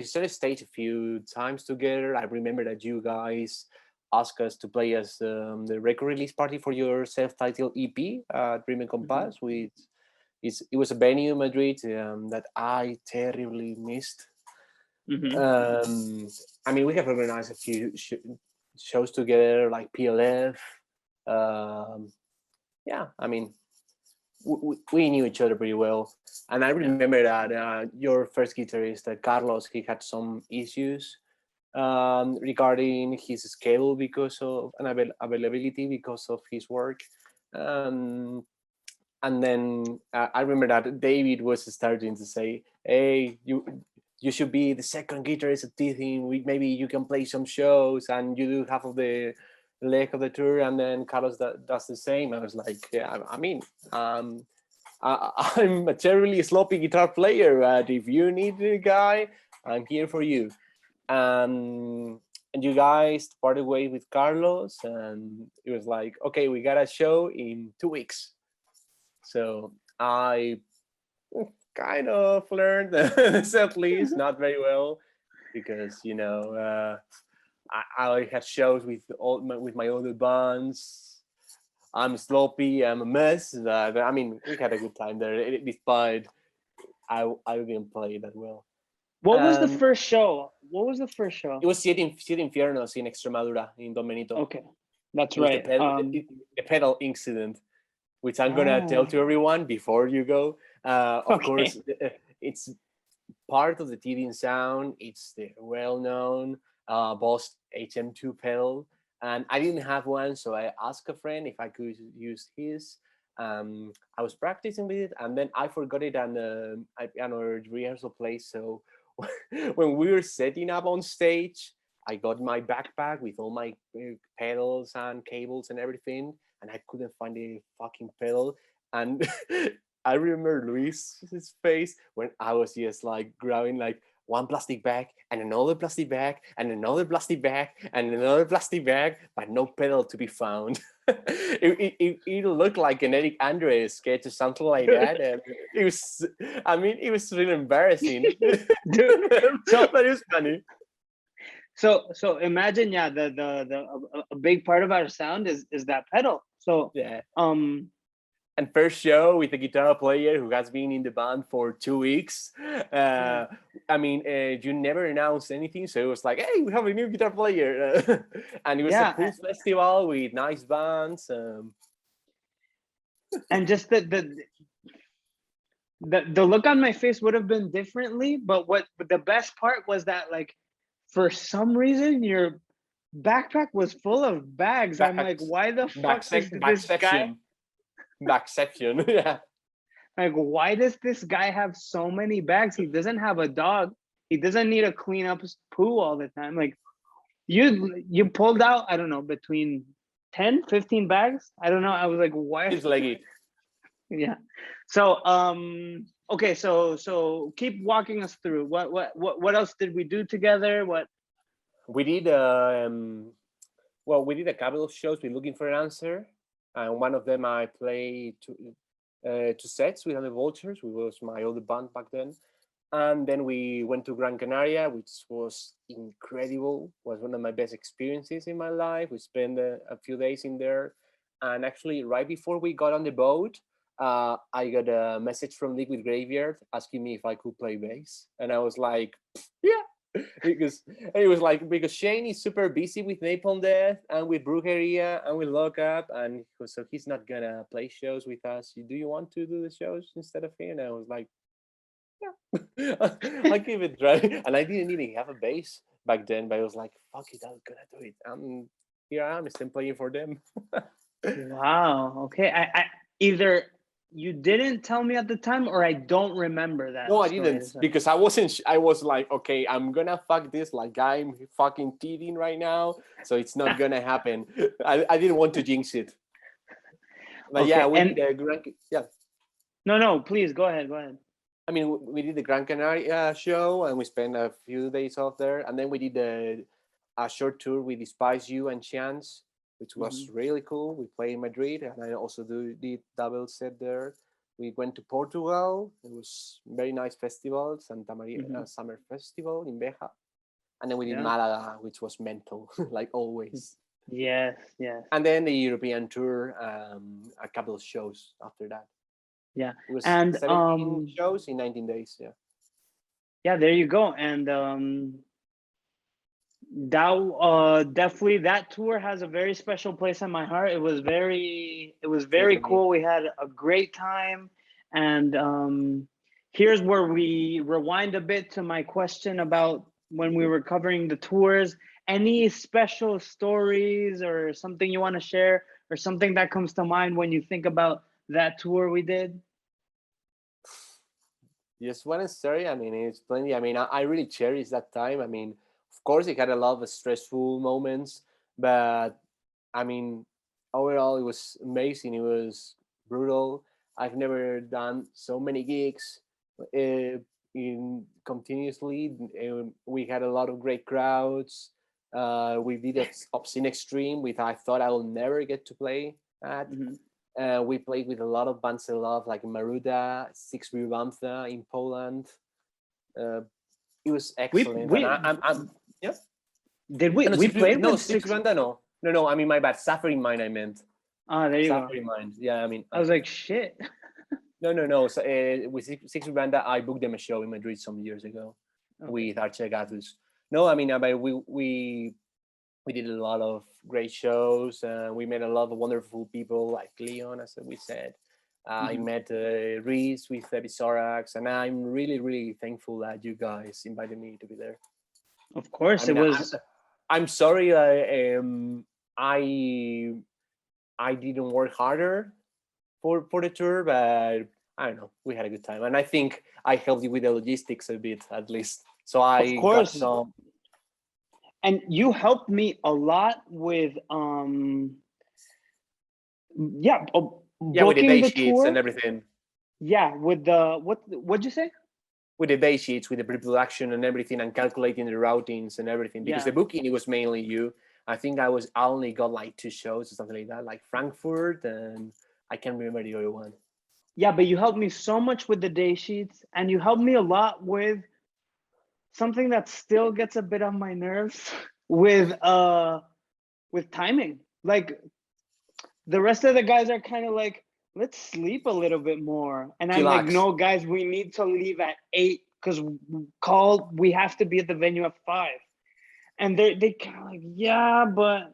started stage a few times together. I remember that you guys asked us to play as the record release party for your self-titled EP, Dream and Compass. It was a venue in Madrid that I terribly missed. I mean, we have organized a few shows together, like PLF. Yeah, I mean, we knew each other pretty well. And I remember that your first guitarist, Carlos, he had some issues regarding his schedule because of availability because of his work. And then I remember that David was starting to say, "Hey, you should be the second guitarist at Teething. Maybe you can play some shows and you do half of the leg of the tour." And then Carlos does the same. I was like, yeah, I mean, I'm a terribly sloppy guitar player, but if you need a guy, I'm here for you. And you guys parted way with Carlos, and it was like, okay, we got a show in 2 weeks. So I kind of learned the set list, not very well, because I had shows with my other bands. I'm sloppy. I'm a mess. I mean, we had a good time there, despite I didn't play that well. What was the first show? What was the first show? It was Siete Infiernos in Extremadura, in Don Benito. Okay, that's It was right. the pedal incident, which I'm gonna tell to everyone before you go. Of course, it's part of the Teething sound. It's the well-known Boss HM2 pedal, and I didn't have one, so I asked a friend if I could use his. I was practicing with it, and then I forgot it on our rehearsal place. So when we were setting up on stage, I got my backpack with all my pedals and cables and everything, and I couldn't find the fucking pedal. And I remember Luis's face when I was just like grabbing like one plastic bag and another plastic bag and another plastic bag and another plastic bag, but no pedal to be found. It looked like an Eric Andre sketch or something like that. And it was really embarrassing. Dude, but it was funny. So imagine, yeah, a big part of our sound is that pedal. So Yeah. um And first show with a guitar player who has been in the band for 2 weeks. I mean, you never announced anything, so it was like, "Hey, we have a new guitar player," and it was a yeah, cool festival with nice bands. and just the look on my face would have been differently, but the best part was that, like, for some reason your backpack was full of bags. I'm like, Back, why the fuck does back this guy, section, back section. Yeah, like, why does this guy have so many bags? He doesn't have a dog. He doesn't need to clean up his poo all the time. Like, you pulled out, I don't know, between 10, 15 bags. I don't know. I was like, why? it's like it. Yeah. So okay, so keep walking us through. What else did we do together? What? We did well, we did a couple of shows with Looking for an Answer, and one of them I played two sets with the Vultures, which was my older band back then. And then we went to Gran Canaria, which was incredible. Was one of my best experiences in my life. We spent a few days in there, and actually, right before we got on the boat, I got a message from Liquid Graveyard asking me if I could play bass, and I was like, "Yeah." Because it was like, because Shane is super busy with Napalm Death and with Brujeria and with Lockup, and so he's not gonna play shows with us. Do you want to do the shows instead of him? And I was like, yeah, I'll give it a try. And I didn't even have a bass back then, but I was like, fuck it, I'm gonna do it. And here I am, still playing for them. Wow. Okay. I either you didn't tell me at the time, or I don't remember that. No, I story. didn't, because I wasn't. I was like, okay, I'm gonna fuck this. Like, I'm fucking teething right now, so it's not gonna happen. I didn't want to jinx it. But Okay, yeah, we and- did a yeah. No, please go ahead. Go ahead. I mean, we did the Gran Canaria show, and we spent a few days off there, and then we did a short tour with Despise You and Chance, which was really cool. We played in Madrid, and I also did double set there. We went to Portugal. It was very nice festival, Santa Maria Summer Festival in Beja, and then we did Malaga, which was mental, like always. Yes. And then the European tour, a couple of shows after that. Yeah. It was And 17 shows in 19 days. Yeah. Yeah, there you go. And that definitely, that tour has a very special place in my heart. It was very cool. We had a great time. And here's where we rewind a bit to my question about when we were covering the tours. Any special stories or something you want to share, or something that comes to mind when you think about that tour we did? Just one story. I mean, it's plenty. I mean, I really cherish that time. I mean, of course, it had a lot of stressful moments, but I mean, overall, it was amazing. It was brutal. I've never done so many gigs in continuously. We had a lot of great crowds. We did Obscene Extreme, which I thought I will never get to play at. We played with a lot of bands I love, like Maruda, Six Bantha in Poland. It was excellent. I'm yeah. Did we play with Six Bantha? No. I mean, my bad. Suffering Mind, I meant. There you Suffering Mind. Yeah, I mean. I was like, shit. No. So, with Six Bantha, I booked them a show in Madrid some years ago with Archegatus. No, I mean, we did a lot of great shows. We met a lot of wonderful people like Leon, as we said. I met Reese with Episorax, and I'm really, really thankful that you guys invited me to be there. Of course, I'm sorry. I didn't work harder for the tour, but I don't know. We had a good time, and I think I helped you with the logistics a bit, at least. So I got some. And you helped me a lot with with the day sheets and everything. Yeah, with the what'd you say? With the day sheets, with the pre-production and everything, and calculating the routings and everything. Because the booking, it was mainly you. I think I only got like 2 shows or something like that, like Frankfurt, and I can't remember the other one. Yeah, but you helped me so much with the day sheets, and you helped me a lot with something that still gets a bit on my nerves with timing. Like the rest of the guys are kind of like, let's sleep a little bit more. And I'm like, Chillax. no, guys, we need to leave at 8 because we have to be at the venue at 5. And they kind of like, yeah, but,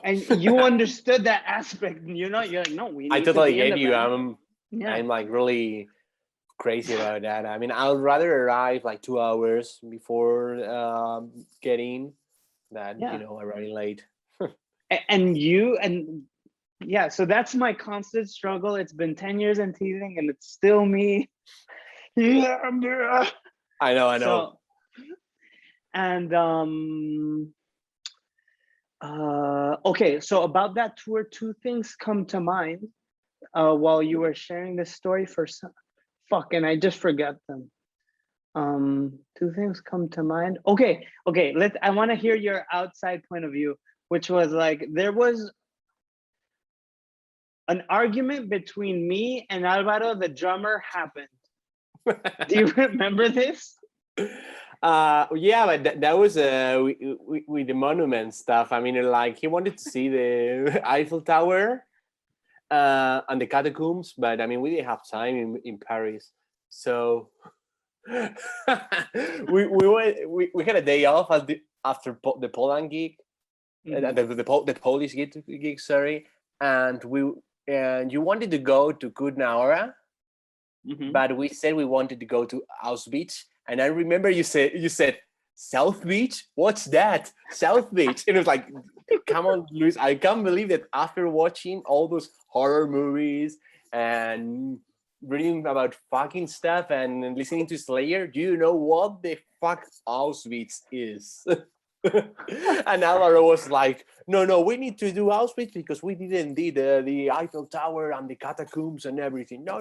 and you understood that aspect, you're like, no, we need I to totally be in get the you. venue. I'm like really crazy about that. I mean, I'd rather arrive like 2 hours before getting than arriving late. And yeah, so that's my constant struggle. It's been 10 years in teasing and it's still me. Yeah, I know. so, and okay, so about that tour, 2 things come to mind while you were sharing this story. And I just forgot them. 2 things come to mind. Okay, I want to hear your outside point of view, which was like there was an argument between me and Alvaro, the drummer, happened. Do you remember this? Yeah, but that was with the monument stuff. I mean, like he wanted to see the Eiffel Tower and the catacombs, but I mean, we didn't have time in Paris, so we had a day off after the Poland gig, the Polish gig, sorry, and you wanted to go to Kutna, but we said we wanted to go to Auschwitz. And I remember you said South Beach? What's that? South Beach. And it was like, come on, Luis, I can't believe that after watching all those horror movies and reading about fucking stuff and listening to Slayer, do you know what the fuck Auschwitz is? And Alvaro was like, no, we need to do Auschwitz because we didn't do the Eiffel Tower and the catacombs and everything. No.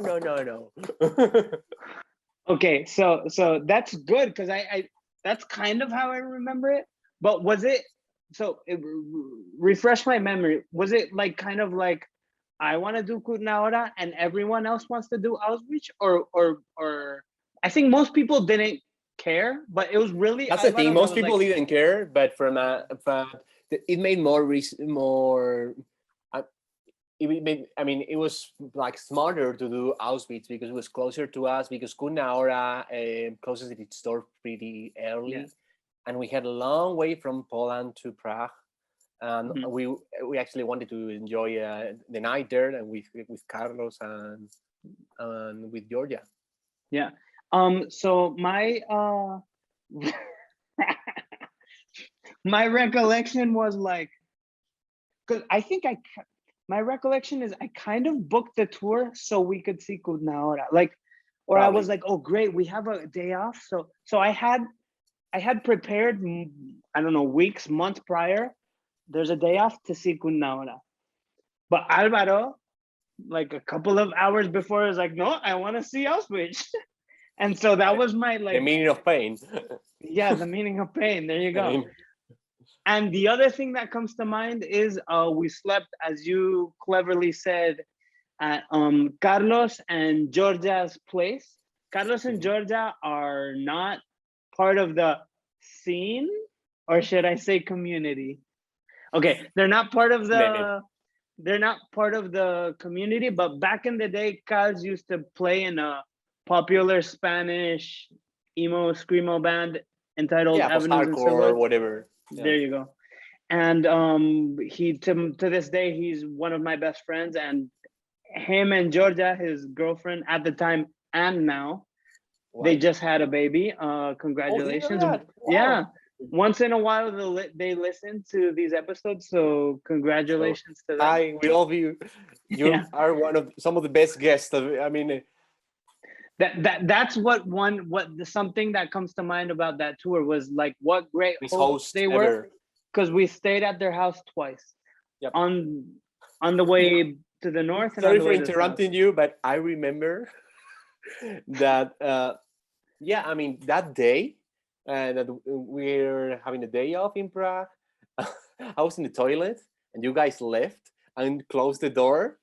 Okay, so that's good because I that's kind of how I remember it. But was it refresh my memory? Was it like kind of like I want to do Kutna and everyone else wants to do Auschwitz, or I think most people didn't care, but it was really that's the thing. Most people didn't care, but it made more. It was like smarter to do Auschwitz because it was closer to us, because Kutna closes its door pretty early, and we had a long way from Poland to Prague, and we actually wanted to enjoy the night there and with Carlos and with Georgia. Yeah. So my my recollection was like, because I think my recollection is I kind of booked the tour so we could see Kutna, like, or probably. I was like, oh great, we have a day off. So I had prepared, I don't know, weeks, months prior. There's a day off to see Kutna. But Alvaro, like a couple of hours before, was like, no, I want to see Auschwitz. And so that was my like the meaning of pain. Yeah, the meaning of pain. There you go. And the other thing that comes to mind is we slept, as you cleverly said, at Carlos and Georgia's place. Carlos and Georgia are not part of the scene, or should I say community? Okay, they're not part of the community, but back in the day, Carlos used to play in a popular Spanish emo screamo band entitled Avenues and Silhouettes, or whatever. Yeah. There you go. And he to this day, he's one of my best friends, and him and Georgia, his girlfriend at the time and now, they just had a baby. Congratulations. Wow. Yeah. Once in a while they listen to these episodes, so congratulations to them. Hi, we love you. You are some of the best guests. That's something that comes to mind about that tour was like what great hosts they were, because we stayed at their house twice. Yep. On the way to the north. Sorry for interrupting you, but I remember that that day that we're having a day off in Prague, I was in the toilet and you guys left, and close the door.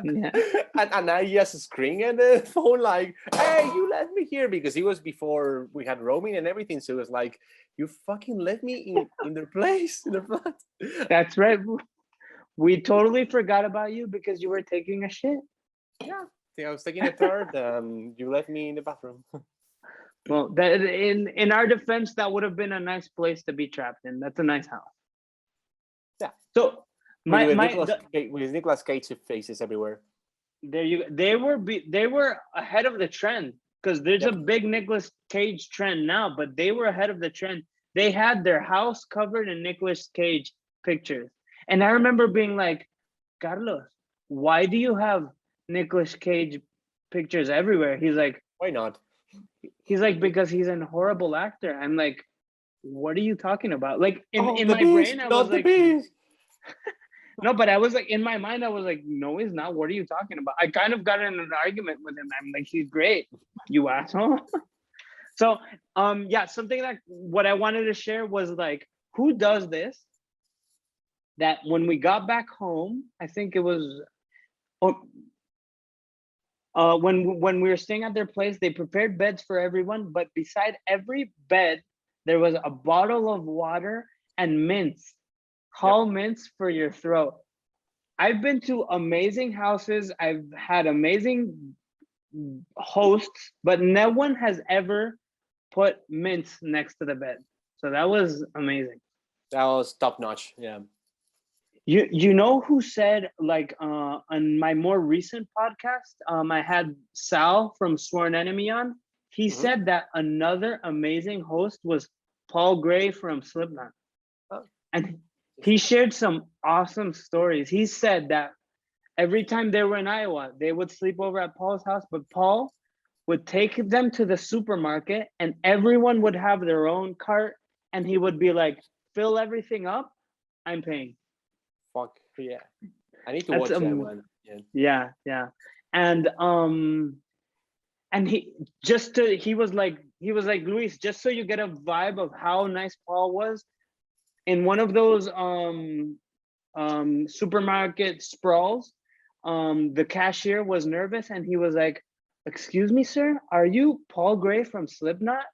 Yeah. and I just screamed at the phone like, "Hey, you left me here," because it was before we had roaming and everything. So it was like, "You fucking left me in their place, in their flat." That's right. We totally forgot about you because you were taking a shit. Yeah, I was taking a third, and you left me in the bathroom. Well, that in our defense, that would have been a nice place to be trapped in. That's a nice house. Yeah. So with Nicolas Cage faces everywhere. there you they were ahead of the trend because there's a big Nicolas Cage trend now, but they were ahead of the trend. They had their house covered in Nicolas Cage pictures, and I remember being like, Carlos, why do you have Nicolas Cage pictures everywhere? He's like, why not? He's like, because he's a horrible actor. I'm like, what are you talking about? Like in my beast, brain, I not was the like, beast. no, but I was like, in my mind, I was like, no, he's not. What are you talking about? I kind of got in an argument with him. I'm like, he's great, you asshole. So, yeah, something that what I wanted to share was like, who does this? That when we got back home, I think it was, when we were staying at their place, they prepared beds for everyone, but beside every bed, there was a bottle of water and mints. Call mints for your throat. I've been to amazing houses. I've had amazing hosts, but no one has ever put mints next to the bed. So that was amazing. That was top notch. Yeah. You know who said, like, on my more recent podcast, I had Sal from Sworn Enemy on. He said that another amazing host was Paul Gray from Slipknot. And he shared some awesome stories. He said that every time they were in Iowa, they would sleep over at Paul's house, but Paul would take them to the supermarket and everyone would have their own cart, and he would be like, fill everything up, I'm paying. Fuck yeah. I need to watch that one. Yeah. And he was like, Luis, just so you get a vibe of how nice Paul was, in one of those supermarket sprawls, the cashier was nervous and he was like, excuse me, sir, are you Paul Gray from Slipknot?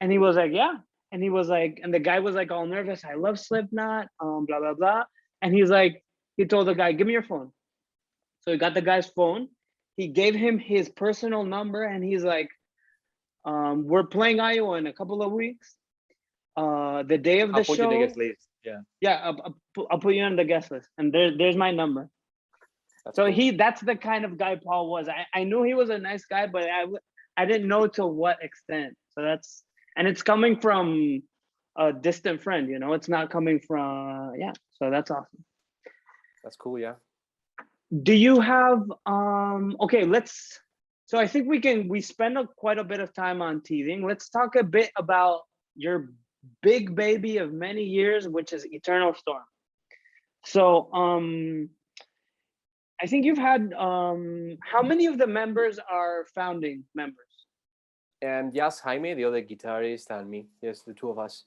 And he was like, yeah. And he was like, and the guy was like all nervous, I love Slipknot, blah, blah, blah. And he's like, he told the guy, give me your phone. So he got the guy's phone. He gave him his personal number and he's like, we're playing Iowa in a couple of weeks. The day of the show. I'll put you on the guest list. Yeah, I'll put you on the guest list. And there's my number. That's so cool. That's the kind of guy Paul was. I knew he was a nice guy, but I didn't know to what extent. So and it's coming from a distant friend, you know, it's not coming from, so that's awesome. That's cool, yeah. Do you have, okay, so I think we spend quite a bit of time on teasing. Let's talk a bit about your big baby of many years, which is Eternal Storm. So, I think you've had, how many of the members are founding members? And yes, Jaime, the other guitarist, and me. Yes, the two of us.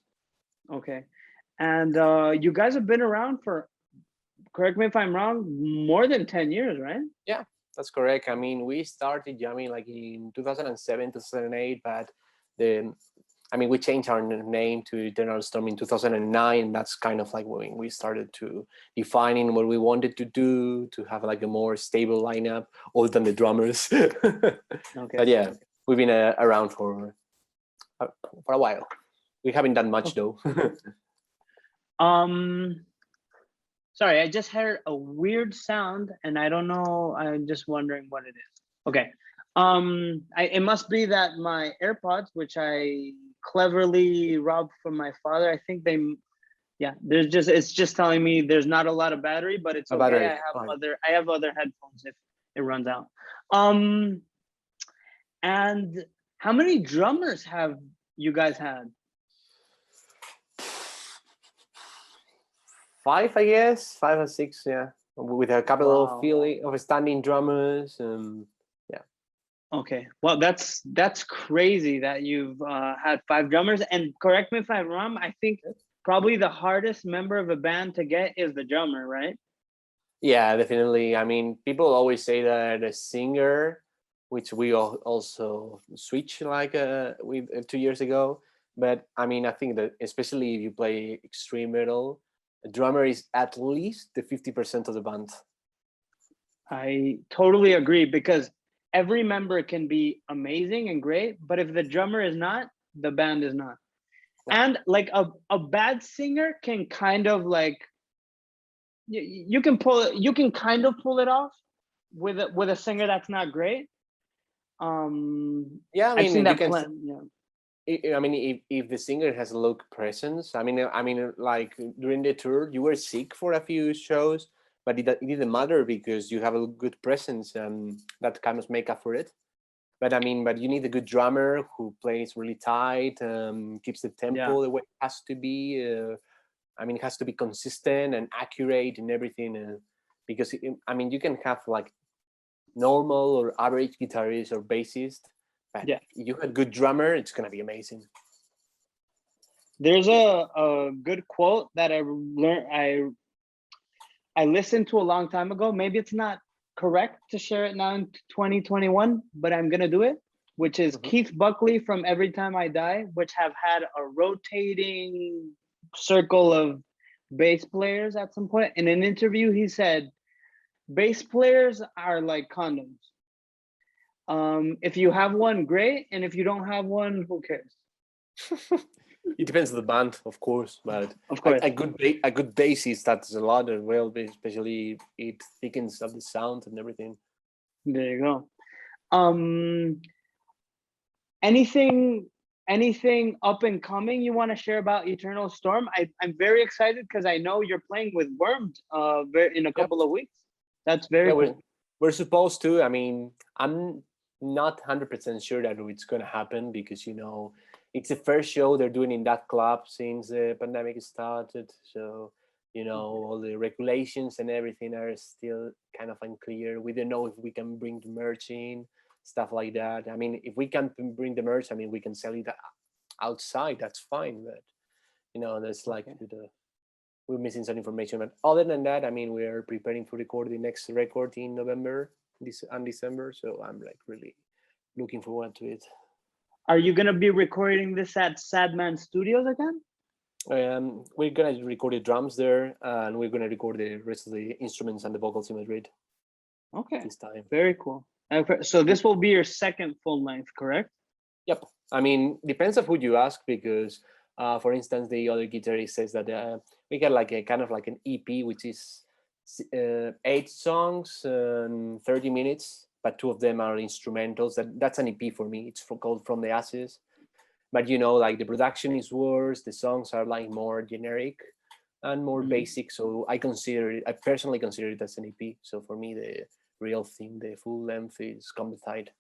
Okay. And you guys have been around for, correct me if I'm wrong, more than 10 years, right? Yeah, that's correct. I mean, we started jamming like in 2007, 2008, but then, I mean, we changed our name to Eternal Storm in 2009. That's kind of like when we started to defining what we wanted to do, to have like a more stable lineup, other than the drummers. Okay. But yeah, we've been around for a while. We haven't done much though. Sorry, I just heard a weird sound and I don't know. I'm just wondering what it is. Okay. It must be that my AirPods, which I cleverly robbed from my father, I think it's just telling me there's not a lot of battery, but it's okay. Battery. I have other headphones if it runs out. And how many drummers have you guys had? 5, I guess, 5 or 6, yeah, with a couple of standing drummers. Yeah. Okay, well, that's crazy that you've had 5 drummers. And correct me if I'm wrong, I think probably the hardest member of a band to get is the drummer, right? Yeah, definitely. I mean, people always say that a singer, which we also switched like with 2 years ago. But I mean, I think that especially if you play extreme metal, a drummer is at least the 50% of the band. I totally agree because every member can be amazing and great, but if the drummer is not, the band is not. No. And like a bad singer can kind of like you can pull it, you can kind of pull it off with a singer that's not great. Yeah, I I've seen mean, you that can. plan. Yeah. I mean, if the singer has a low presence, I mean, like during the tour, you were sick for a few shows, but it didn't matter because you have a good presence, and that kind of make up for it. But I mean, but you need a good drummer who plays really tight, keeps the Yeah. tempo the way it has to be. I mean, it has to be consistent and accurate and everything. Because I mean, you can have like normal or average guitarist or bassist, but Yeah. you have a good drummer, it's gonna be amazing. There's a good quote that I learned I listened to a long time ago. Maybe it's not correct to share it now in 2021, but I'm gonna do it, which is Mhm. Keith Buckley from Every Time I Die, which have had a rotating circle of bass players at some point. In an interview, he said, bass players are like condoms. If you have one, great, and if you don't have one, who cares? It depends on the band, of course, but Of a, course. a good a good bassist that's a lot as well, especially it thickens up the sound and everything. There you go. Um, anything anything up and coming you want to share about Eternal Storm? I'm very excited because I know you're playing with Wormed in a Yep. couple of weeks. That's very Yeah, we're cool. we're supposed to. I mean, I'm not 100% sure that it's gonna happen because it's the first show they're doing in that club since the pandemic started. So all the regulations and everything are still kind of unclear. We don't know if we can bring the merch in, stuff like that. I mean, if we can bring the merch, I mean, we can sell it outside. That's fine, but that's like Okay. we're missing some information. But other than that, I mean, we're preparing to record the next record in November, and December. So I'm like really looking forward to it. Are you gonna be recording this at Sadman Studios again? We're gonna record the drums there, and we're gonna record the rest of the instruments and the vocals in Madrid Okay, this time. very cool. So this will be your second full length, correct? Yep. I mean, depends of who you ask because, for instance, the other guitarist says that we got like a kind of like an EP, which is 8 songs and 30 minutes, but 2 of them are instrumentals. That's an EP for me. It's called From the Ashes. But like the production is worse. The songs are like more generic and more Mhm. basic. So I personally consider it as an EP. So for me, the real thing, the full length is Come the Tide.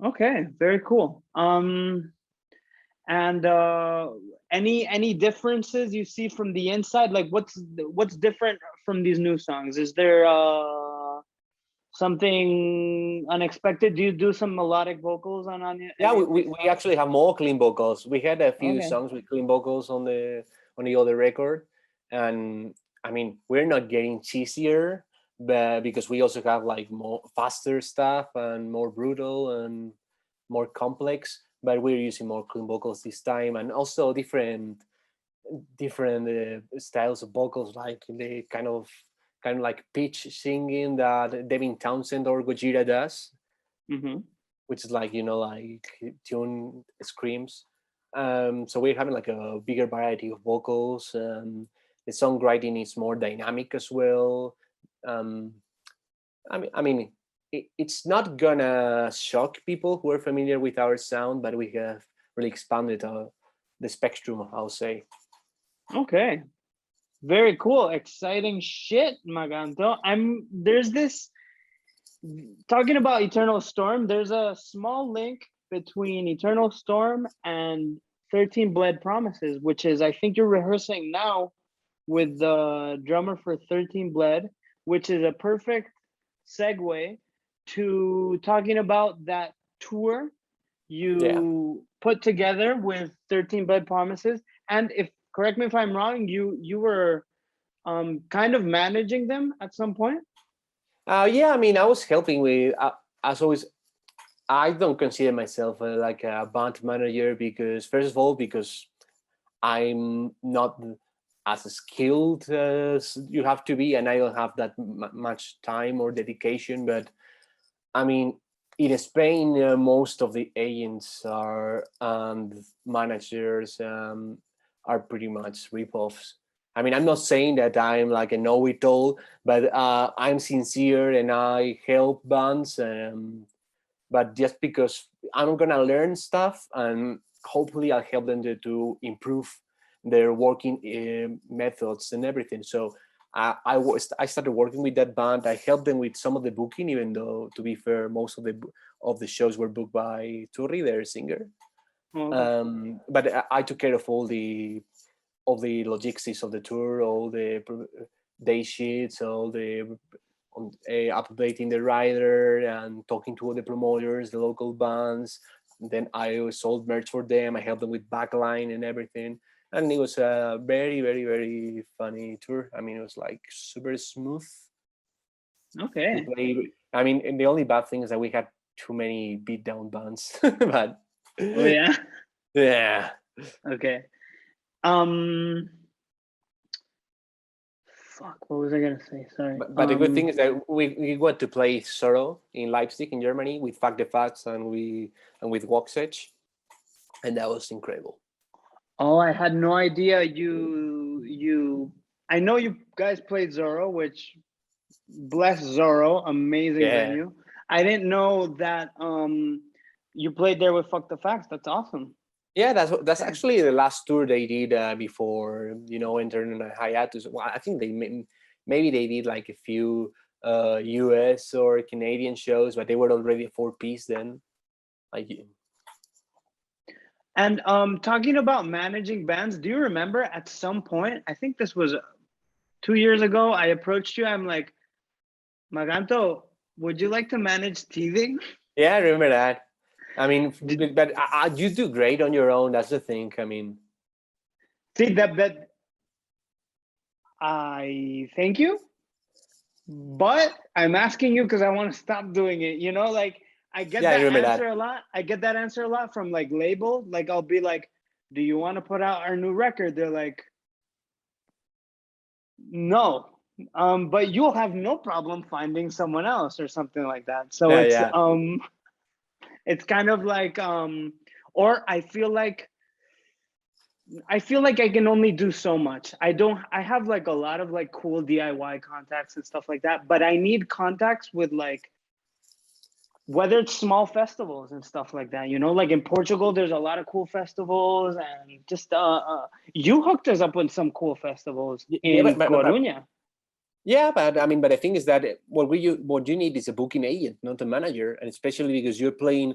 Okay, very cool. And any differences you see from the inside? Like what's different from these new songs? Is there something unexpected? Do you do some melodic vocals on Yeah, any we, of we, these we songs? actually have more clean vocals. We had a few Okay. songs with clean vocals on the other record, and I mean we're not getting cheesier, but because we also have like more faster stuff and more brutal and more complex. But we're using more clean vocals this time, and also different styles of vocals, like the kind of like pitch singing that Devin Townsend or Gojira does, Mm-hmm. which is like like tune screams. So we're having like a bigger variety of vocals. The songwriting is more dynamic as well. Um, I mean, it's not gonna shock people who are familiar with our sound, but we have really expanded the spectrum, I'll say. Okay. Very cool. Exciting shit, Maganto. There's this talking about Eternal Storm, there's a small link between Eternal Storm and 13 Bled Promises, which is I think you're rehearsing now with the drummer for 13 Bled, which is a perfect segue to talking about that tour Yeah. you put together with 13 Bled Promises. And if correct me if I'm wrong, you were kind of managing them at some point? Yeah, I mean, I was helping with, as always, I don't consider myself like a band manager because, first of all, because I'm not as skilled as you have to be, and I don't have that much time or dedication. But I mean, in Spain, most of the agents are and managers are pretty much rip-offs. I mean, I'm not saying that I'm like a know-it-all, but I'm sincere and I help bands. But just because I'm gonna learn stuff and hopefully I'll help them to improve their working methods and everything. So I started working with that band. I helped them with some of the booking, even though, to be fair, most of the shows were booked by Turi, their singer. But I took care of all the logistics of the tour, all the day sheets, all the updating the rider and talking to all the promoters, the local bands. Then I sold merch for them. I helped them with backline and everything. And it was a very, very, very funny tour. I mean, it was like super smooth. Okay. I mean, and the only bad thing is that we had too many beat down bands. But Oh yeah. yeah. Okay. Fuck. What was I gonna say? Sorry. But the good thing is that we got to play Sorrow in Leipzig in Germany with Fuck the Facts and with Waxedge, and that was incredible. Oh, I had no idea I know you guys played Zorro, which bless Zorro, amazing venue. I didn't know that you played there with Fuck the Facts. That's awesome. Yeah, that's actually the last tour they did before entering a hiatus. Well, I think maybe they did like a few US or Canadian shows, but they were already a 4-piece then. Like, and talking about managing bands, do you remember at some point, I think this was 2 years ago, I approached you. I'm like, Maganto, would you like to manage teething? Yeah, I remember that. I mean, but you do great on your own. That's the thing. I mean, see that I thank you, but I'm asking you because I want to stop doing it. Like I get that answer a lot. I get that answer a lot from like label. Like I'll be like, "Do you want to put out our new record?" They're like, "No." But you'll have no problem finding someone else or something like that. So it's kind of like or I feel like I can only do so much. I have like a lot of like cool DIY contacts and stuff like that, but I need contacts with like whether it's small festivals and stuff like that, like in Portugal, there's a lot of cool festivals, and just you hooked us up with some cool festivals in Coruña. Yeah, but I mean, but the thing is that what you need is a booking agent, not a manager, and especially because you're playing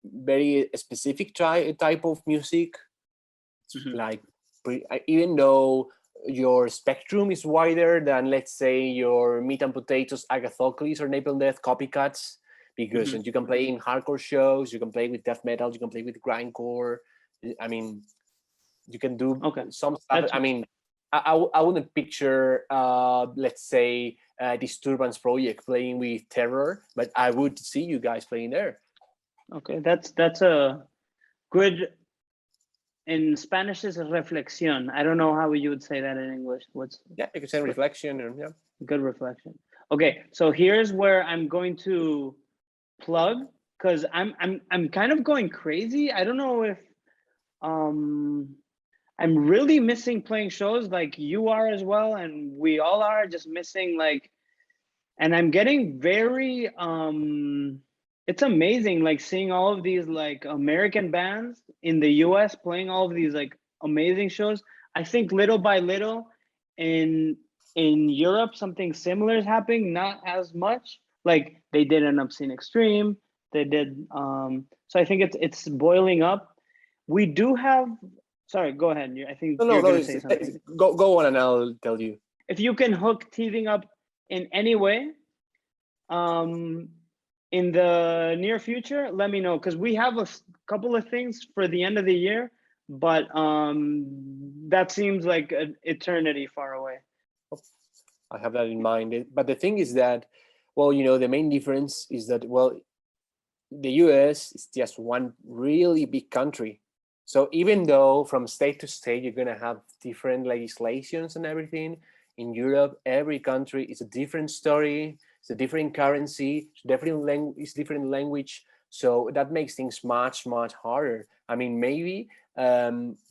very specific type of music. Like, even though your spectrum is wider than, let's say, your Meat and Potatoes, Agathocles, or Napalm Death copycats, because you can play in hardcore shows, you can play with death metal, you can play with grindcore. I mean, you can do some stuff. I mean, I wouldn't picture, let's say, Disturbance Project playing with Terror, but I would see you guys playing there. Okay, that's a good. In Spanish, is reflexión. I don't know how you would say that in English. You could say reflection. And good reflection. Okay, so here's where I'm going to plug, because I'm kind of going crazy. I don't know if I'm really missing playing shows like you are as well, and we all are just missing like, and I'm getting very it's amazing like seeing all of these like American bands in the US playing all of these like amazing shows. I think little by little in Europe something similar is happening, not as much. Like they did an Obscene Extreme, they did so I think it's boiling up. We do have, sorry, go ahead. I think you're going to say something. Go on and I'll tell you. If you can hook teething up in any way, in the near future, let me know, because we have a couple of things for the end of the year, but that seems like an eternity far away. I have that in mind. But the thing is that, well, the main difference is that, well, the US is just one really big country. So even though from state to state you're gonna have different legislations and everything, in Europe every country is a different story, it's a different currency, it's different language. So that makes things much harder. I mean, maybe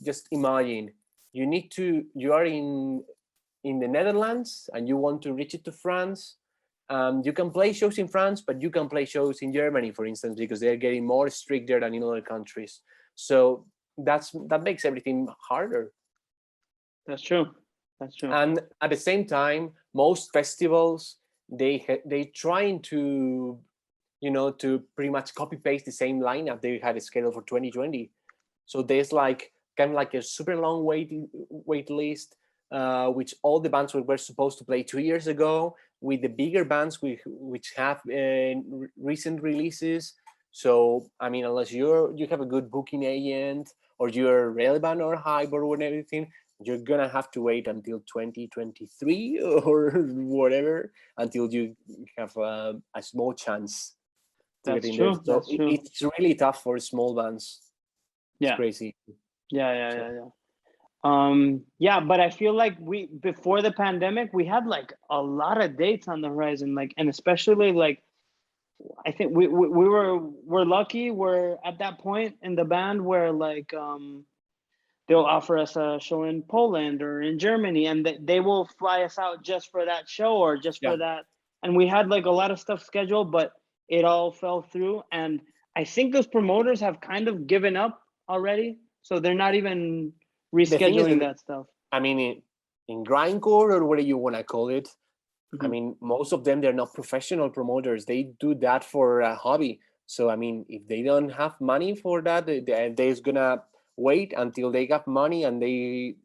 just imagine you are in the Netherlands and you want to reach it to France. You can play shows in France, but you can play shows in Germany, for instance, because they're getting more stricter than in other countries. So that makes everything harder. That's true. And at the same time, most festivals they trying to to pretty much copy paste the same lineup they had scheduled for 2020. So there's kind of like a super long wait list, which all the bands were supposed to play 2 years ago, with the bigger bands which have recent releases. So I mean, unless you have a good booking agent or you're relevant or hype or everything, you're gonna have to wait until 2023 or whatever until you have a small chance to That's get in true. there. So That's true. it's really tough for small bands. It's crazy. Yeah. But I feel like before the pandemic, we had like a lot of dates on the horizon, like, and especially like, I think we're lucky. We're at that point in the band where like they'll offer us a show in Poland or in Germany, and they will fly us out just for that show or just for that. And we had like a lot of stuff scheduled, but it all fell through. And I think those promoters have kind of given up already, so they're not even rescheduling that stuff. I mean, in grindcore or whatever you want to call it, I mean, most of them, they're not professional promoters. They do that for a hobby. So I mean, if they don't have money for that, they're just gonna wait until they got money, and they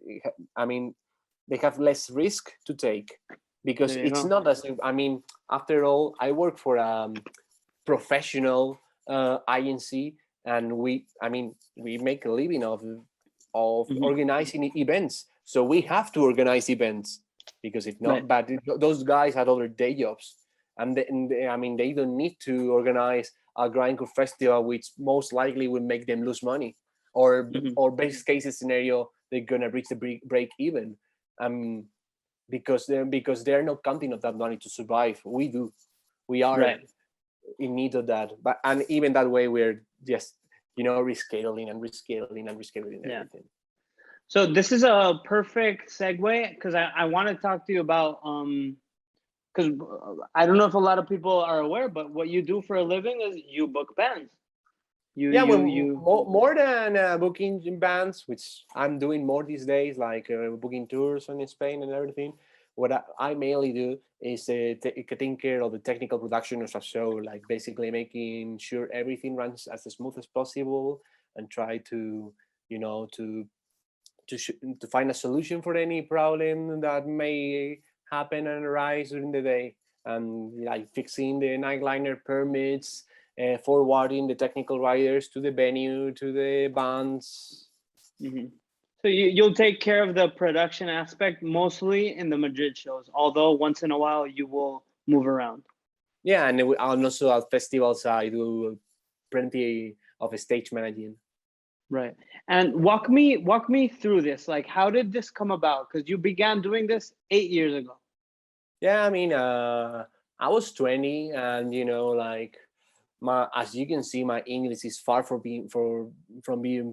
have less risk to take, because it's not as if, I mean, after all, I work for a professional agency, and we make a living of organizing events. So we have to organize events, because if not, but those guys had other day jobs, and they don't need to organize a grindcore festival, which most likely will make them lose money, or best case scenario, they're gonna reach the break even, because they're not counting on that money to survive. We are in need of that, and even that way, we're just rescheduling everything. So this is a perfect segue, because I want to talk to you about because I don't know if a lot of people are aware, but what you do for a living is you book bands. More than booking bands, which I'm doing more these days, like booking tours in Spain and everything. What I mainly do is taking care of the technical production of a show, like basically making sure everything runs as smooth as possible, and try to to find a solution for any problem that may happen and arise during the day, and like fixing the nightliner permits, forwarding the technical writers to the venue, to the bands. So you'll take care of the production aspect mostly in the Madrid shows, although once in a while you will move around. Yeah, and also at festivals I do plenty of stage managing. Right. And walk me through this. Like, how did this come about? Because you began doing this 8 years ago. Yeah, I mean, I was 20, and like, as you can see, my English is far from being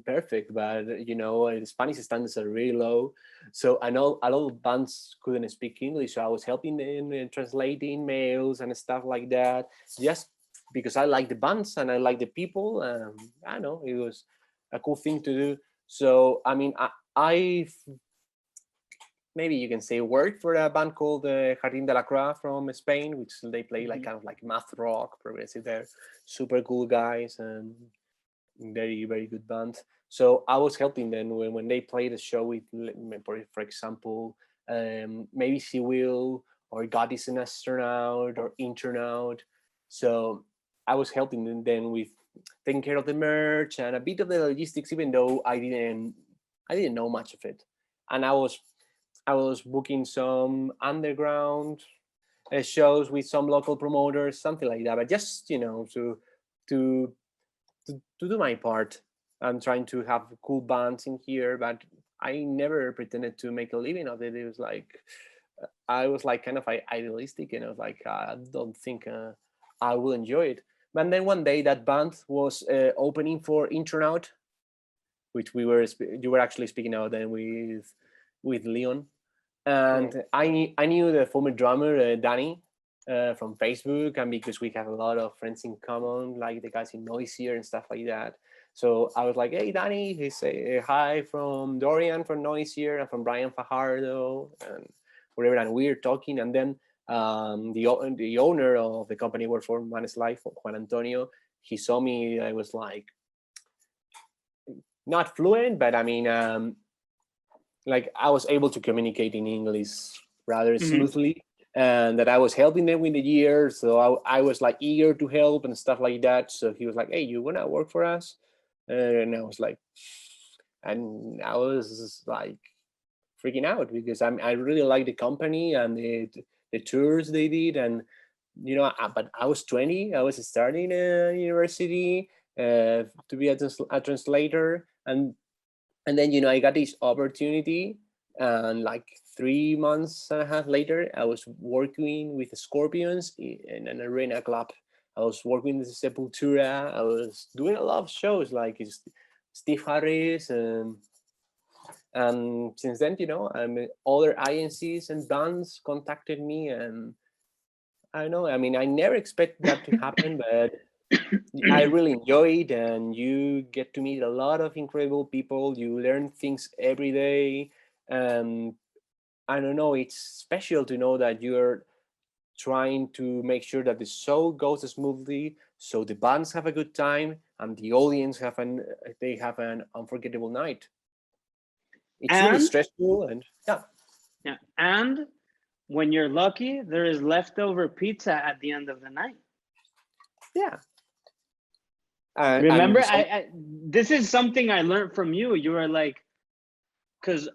perfect, but the Spanish standards are really low. So I know a lot of bands couldn't speak English, so I was helping them translating mails and stuff like that, just because I like the bands and I like the people. I know it was a cool thing to do. So I mean, I maybe you can say worked for a band called Jardín de la Croix from Spain, which they play like kind of like math rock, progressive. They're super cool guys and very, very good band. So I was helping them when they played a show with, for example, maybe She Will, or God is an Astronaut, or Internaut. So I was helping them then with taking care of the merch and a bit of the logistics, even though I didn't know much of it. and I was booking some underground shows with some local promoters, something like that. But just to to to do my part. I'm trying to have cool bands in here, but I never pretended to make a living of it. It was like I was like kind of idealistic, and I was like, I don't think I will enjoy it. But then one day that band was opening for Intronaut, which you were actually speaking out then with Leon, and I knew the former drummer Danny from Facebook, and because we have a lot of friends in common, like the guys in Noisier and stuff like that. So I was like, "Hey, Danny," he say, "Hi from Dorian from Noisier and from Brian Fajardo and whatever." And we're talking, and then the owner of the company worked for Man's Life, Juan Antonio. He saw me. I was like not fluent, but I mean, like I was able to communicate in English rather smoothly, and that I was helping them with the year. So I was like eager to help and stuff like that. So he was like, "Hey, you wanna work for us?" And I was like, freaking out because I really like the company and the tours they did, and but I was 20, I was starting a university to be a translator, and then I got this opportunity, and like 3 months and a half later, I was working with the Scorpions in an arena club. I was working with Sepultura. I was doing a lot of shows like Steve Harris, and since then, other INCs and bands contacted me, and I don't know. I mean, I never expected that to happen, but I really enjoy it, and you get to meet a lot of incredible people. You learn things every day, and I don't know. It's special to know that you're trying to make sure that the show goes smoothly, so the bands have a good time and the audience have an unforgettable night. It's really stressful, and yeah. And when you're lucky, there is leftover pizza at the end of the night. Yeah. Remember, I this is something I learned from you. You were like, because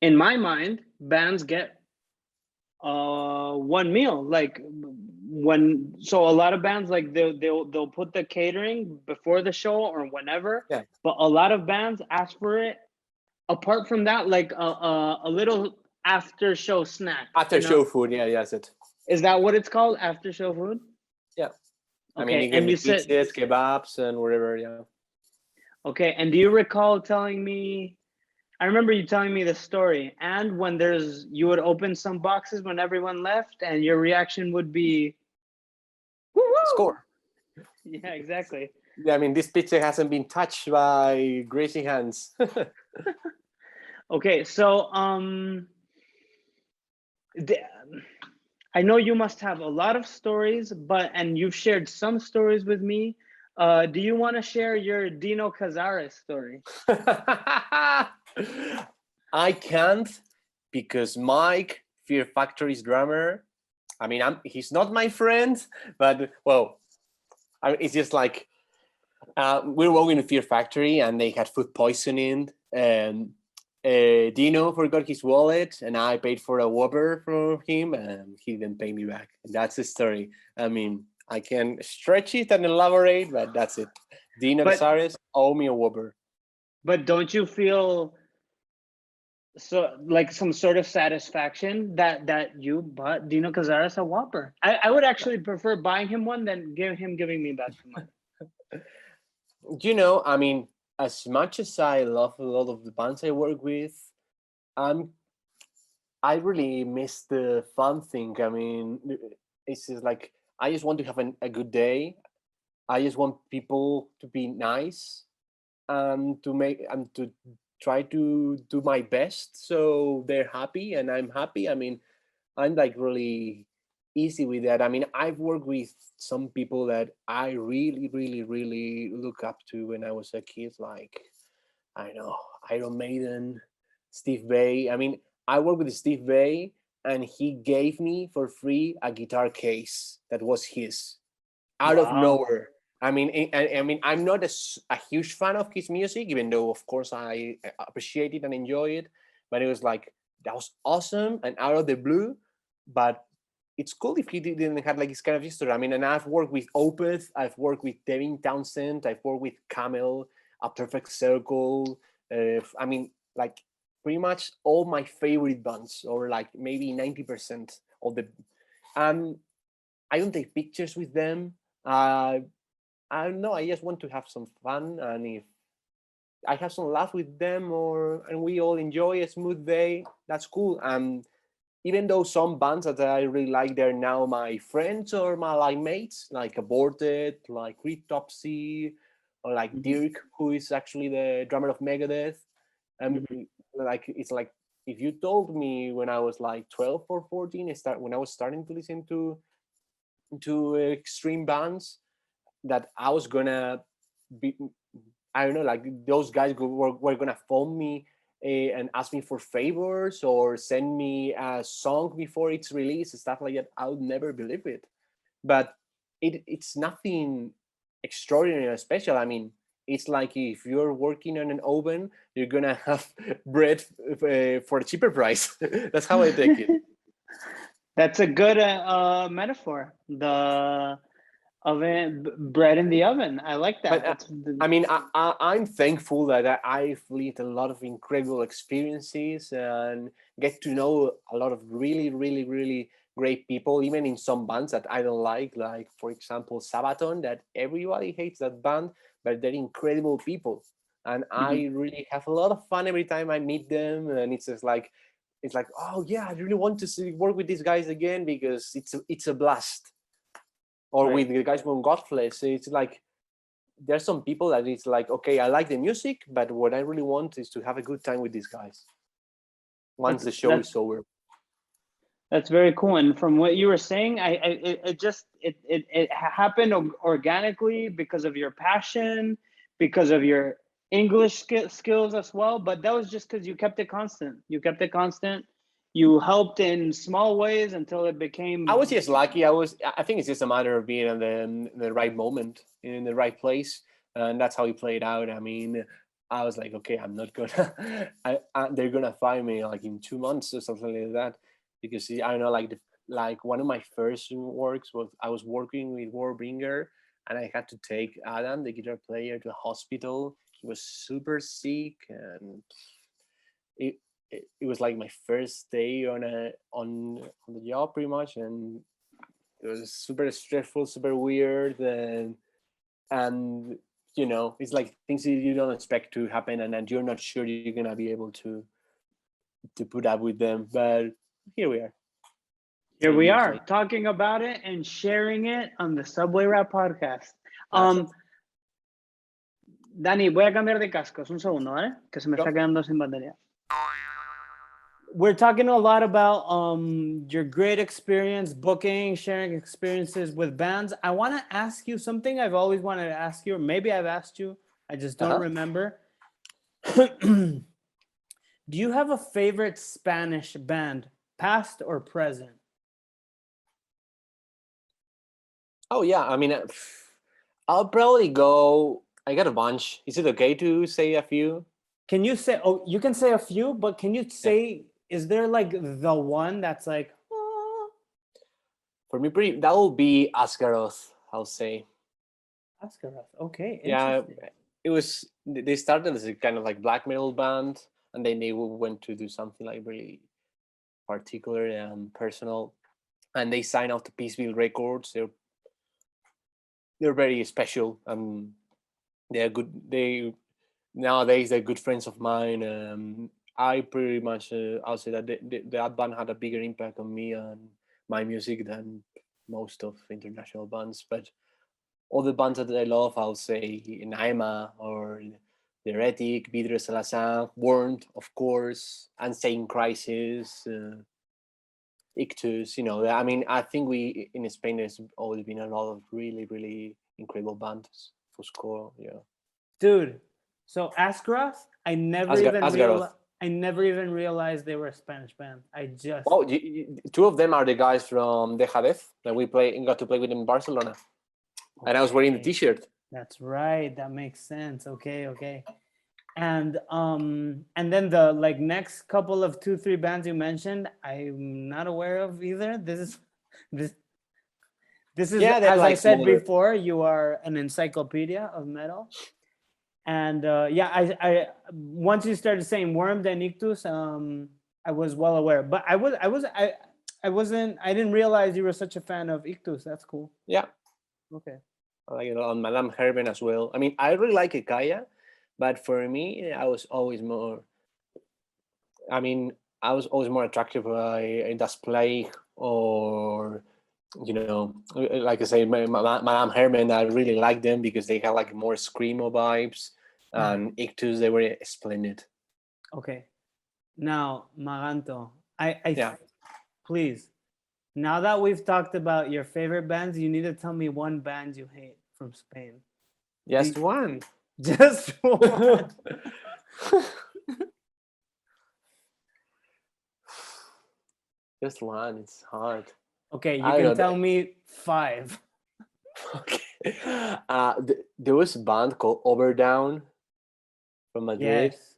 in my mind, bands get one meal. Like so a lot of bands like they'll put the catering before the show or whenever. Yeah. But a lot of bands ask for it. Apart from that, like a little after show snack. After show food, yeah, that's it. Is that what it's called? After show food? Yeah. Okay. I mean, you get pizzas, kebabs, and whatever. Yeah. Okay. And do you recall telling me? I remember you telling me the story. And when you would open some boxes when everyone left, and your reaction would be, woo-woo! Score. Yeah, exactly. Yeah, I mean, this pizza hasn't been touched by greasy hands. Okay, so I know you must have a lot of stories, and you've shared some stories with me. Do you want to share your Dino Cazares story? I can't, because Mike, Fear Factory's drummer, I mean, he's not my friend, but well, it's just like we were working in Fear Factory and they had food poisoning, and Dino forgot his wallet, and I paid for a whopper from him, and he didn't pay me back. And that's the story. I mean, I can stretch it and elaborate, but that's it. Dino Cazares owe me a whopper. But don't you feel like some sort of satisfaction that you bought Dino Cazares a whopper? I would actually prefer buying him one than giving me back the money. I mean, as much as I love a lot of the bands I work with, I really miss the fun thing. I mean, it's just like I just want to have a good day. I just want people to be nice and to try to do my best so they're happy and I'm happy. I mean, I'm like really easy with that. I mean, I've worked with some people that I really, really, really look up to when I was a kid, like, I know, Iron Maiden, Steve Vai. I mean, I worked with Steve Vai, and he gave me for free a guitar case that was his out of nowhere. I mean, I mean, I'm not a huge fan of his music, even though, of course, I appreciate it and enjoy it. But it was like, that was awesome and out of the blue. But it's cool if he didn't have like this kind of history. I mean, and I've worked with Opeth, I've worked with Devin Townsend, I've worked with Camel, A Perfect Circle. I mean, like pretty much all my favorite bands, or like maybe 90% of the. Um, I don't take pictures with them. I don't know. I just want to have some fun, and if I have some laugh with them, or and we all enjoy a smooth day, that's cool. Even though some bands that I really like, they're now my friends or my like mates, like Aborted, like Cryptopsy, or like Dirk, who is actually the drummer of Megadeth. Like it's like if you told me when I was like 12 or 14, when I was starting to listen to extreme bands, that I was gonna be, I don't know, like those guys were gonna phone me and ask me for favors or send me a song before it's released, stuff like that. I would never believe it. But it's nothing extraordinary or special. I mean, it's like if you're working on an oven, you're gonna have bread for a cheaper price. That's how I take it. That's a good metaphor. The oven, bread in the oven. I like that. But I mean, I'm thankful that I've lived a lot of incredible experiences and get to know a lot of really, really, really great people, even in some bands that I don't like for example, Sabaton, that everybody hates that band, but they're incredible people. And I really have a lot of fun every time I meet them. And it's just like, oh yeah, I really want to work with these guys again because it's a blast. Or Right. with the guys from Godflesh, it's like there's some people that it's like, okay, I like the music, but what I really want is to have a good time with these guys once the show is over. That's very cool. And from what you were saying, it happened organically because of your passion, because of your English skills as well. But that was just because you kept it constant. You helped in small ways until it became. I was just lucky. I think it's just a matter of being in the right moment, in the right place, and that's how it played out. I mean, I was like, okay, I'm not gonna. They're gonna find me like in 2 months or something like that, because I don't know, like one of my first works was I was working with Warbringer, and I had to take Adam, the guitar player, to the hospital. He was super sick, and it was like my first day on the job pretty much, and it was super stressful, super weird, and you know, it's like things that you don't expect to happen, and you're not sure you're gonna be able to put up with them, but here we are. Here we are talking about it and sharing it on the Subway Rap Podcast. Dani, voy a cambiar de cascos un segundo, ¿vale? Que se me está quedando sin batería. We're talking a lot about your great experience booking, sharing experiences with bands. I want to ask you something I've always wanted to ask you, or maybe I've asked you, I just don't remember. Do you have a favorite Spanish band, past or present? Oh yeah, I mean, I'll probably go. I got a bunch. Is it okay to say a few? Can you say? Oh, you can say a few, but can you say? Is there like the one that's like? Oh. For me, that will be Asgaroth, I'll say. Asgaroth, okay. Yeah, it was. They started as a kind of like black metal band, and then they went to do something like really particular and personal, and they signed out to Peaceville Records. They're very special, and they're good. Nowadays they're good friends of mine. I pretty much I'll say that that band had a bigger impact on me and my music than most of international bands. But all the bands that I love, I'll say Naima or The Heretic, Vidre Salazar, Warned, of course, Insane Crisis, Ictus. You know, I mean, I think we in Spain there's always been a lot of really, really incredible bands. Fusco, yeah. Dude, so Asgaroth, I never even realized they were a Spanish band. Two of them are the guys from Dejadez that we got to play with in Barcelona. And I was wearing the Okay. T-shirt. That's right. That makes sense. Okay. And then the like next couple of 2-3 bands you mentioned, I'm not aware of either. This this is Yeah, they're as I like said smaller. before, you are an encyclopedia of metal. And yeah, I once you started saying Wormed and Ictus, I was well aware. But I didn't realize you were such a fan of Ictus. That's cool. Yeah, Okay. like on Madame Herben as well. I mean, I really like Ikaya, but for me, I was always more. I mean, I was always more attracted by Das Plague or, like I say, Madame Herman. I really like them because they have like more screamo vibes, and Ictus, they were splendid. Okay. Now, Maganto, Yeah. please. Now that we've talked about your favorite bands, you need to tell me one band you hate from Spain. Just one. Just one. Just one. It's hard. Okay, you I can don't know. tell me 5. Okay. There was a band called Overdown from Madrid. Yes.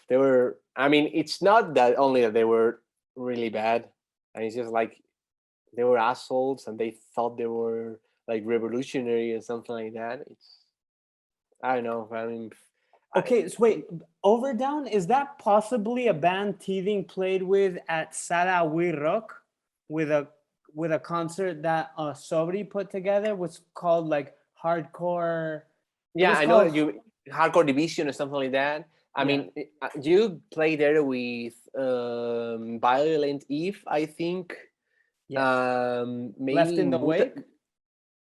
They were. I mean, it's not that only that they were really bad, and it's just like they were assholes, and they thought they were like revolutionary or something like that. I don't know. I mean, Okay, so wait, Overdown, is that possibly a band Teething played with at Sala We Rock with a concert that Sobri put together, was called like hardcore. yeah, was I know called- you hardcore division or something like that. I Yeah. mean, you play there with Violent Eve, I think. Yes. Maybe Left in the Wake.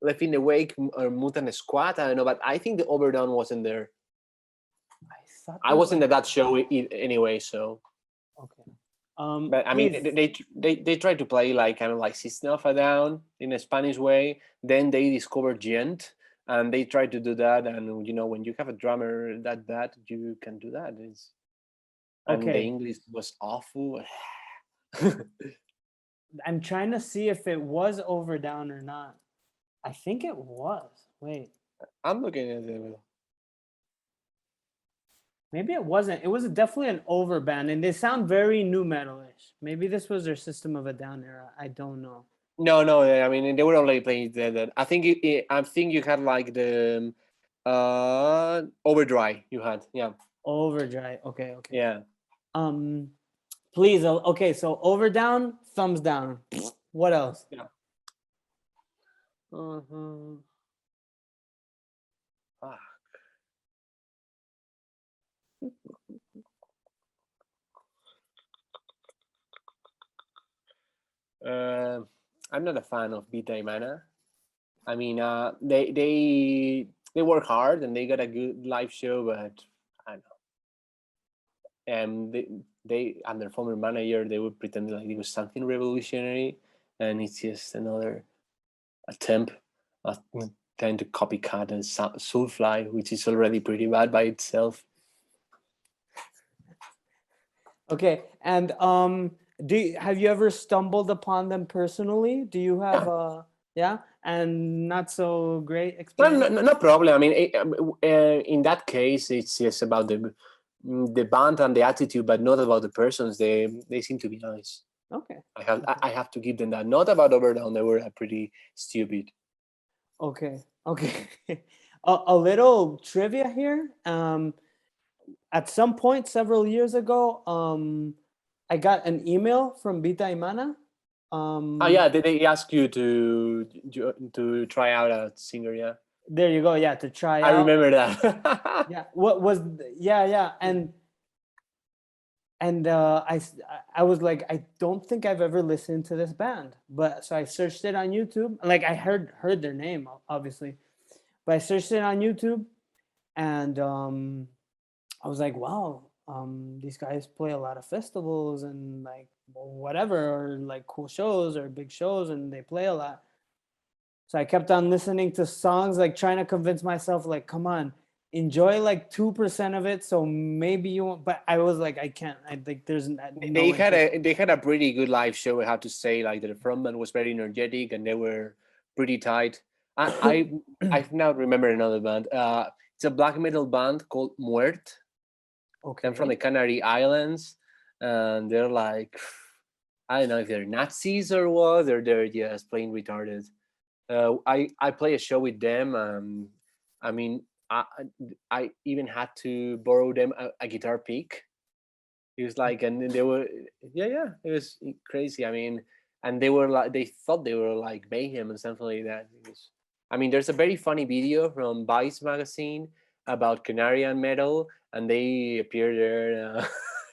Left in the Wake or Mutant Squad. I don't know, but I think the Overdown wasn't there. I wasn't at that show anyway, so. Okay. But I mean, they tried to play like kind of like System of a Down in a Spanish way. Then they discovered Gent, and they tried to do that. And when you have a drummer that bad, you can do that. And the Okay. English was awful. I'm trying to see if it was Overdown or not. I think it was. Wait. I'm looking at it. Maybe it wasn't. It was definitely an over band, and they sound very new metal-ish. Maybe this was their System of a Down era. I don't know. No. I mean, they were only playing that. I think you had like the Overdrive. You had, yeah. Overdrive. Okay. Yeah. Please. Okay. So Overdown, thumbs down. What else? Yeah. Fuck. I'm not a fan of Vita Mana. I mean, they work hard and they got a good live show, but I don't know. And they and their former manager, they would pretend like it was something revolutionary, and it's just another attempt at trying to copycat and Soulfly, which is already pretty bad by itself. Okay. And have you ever stumbled upon them personally? Do you have yeah, and not so great experience? No problem. I mean, in that case, it's just about the band and the attitude, but not about the persons. They seem to be nice. Okay. I have to give them that. Not about Overdown. They were pretty stupid. Okay. A little trivia here. At some point several years ago, I got an email from Vita Imana. Yeah, they ask you to try out a singer. Yeah. There you go. Yeah, to try out. I remember that. Yeah. What was? Yeah. And I was like, I don't think I've ever listened to this band, but so I searched it on YouTube. Like I heard their name, obviously, but I searched it on YouTube, and I was like, wow, these guys play a lot of festivals and like whatever, or like cool shows or big shows, and they play a lot. So I kept on listening to songs, like trying to convince myself, like, come on, enjoy like 2% of it. So maybe you won't. But I was like, I can't. I think there's no they had a pretty good live show. I have to say, like the frontman was very energetic and they were pretty tight. I've now remembered another band. It's a black metal band called Muert. Okay. They're from the Canary Islands, and they're like, I don't know if they're Nazis or what. They're just plain retarded. I play a show with them. I mean, I even had to borrow them a guitar pick. It was like, and then they were, yeah, it was crazy. I mean, and they were like, they thought they were like mayhem and something like that. It was, I mean, there's a very funny video from Vice magazine about Canarian metal, and they appear there.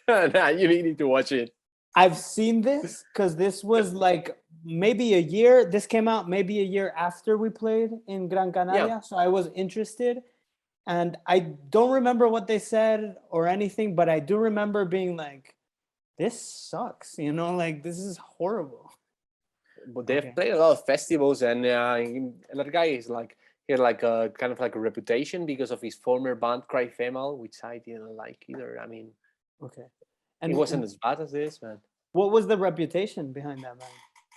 And you need to watch it. I've seen this because this was like maybe a year. This came out maybe a year after we played in Gran Canaria, so I was interested. And I don't remember what they said or anything, but I do remember being like, "This sucks," like this is horrible. But they've played a lot of festivals, and that guy is like he had like a kind of like a reputation because of his former band Cry Femal, which I didn't like either. I mean, and it wasn't as bad as this, man. What was the reputation behind that band?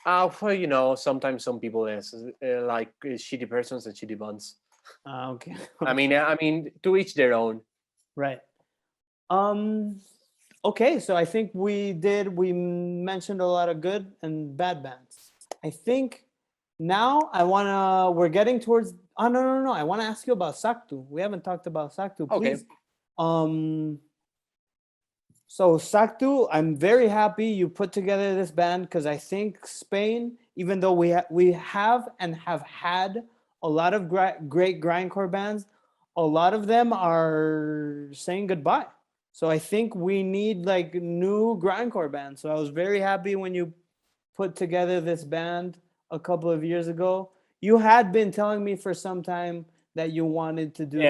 Well, sometimes some people like shitty persons and shitty bands. Okay. I mean, to each their own. Right. Okay, so I think we mentioned a lot of good and bad bands. I think now we're getting towards, no. I want to ask you about Sacthu. We haven't talked about Sacthu, please. Okay. So Sacthu, I'm very happy you put together this band because I think Spain, even though we have and have had a lot of great grindcore bands, a lot of them are saying goodbye. So I think we need like new grindcore bands. So I was very happy when you put together this band a couple of years ago. You had been telling me for some time that you wanted to do this.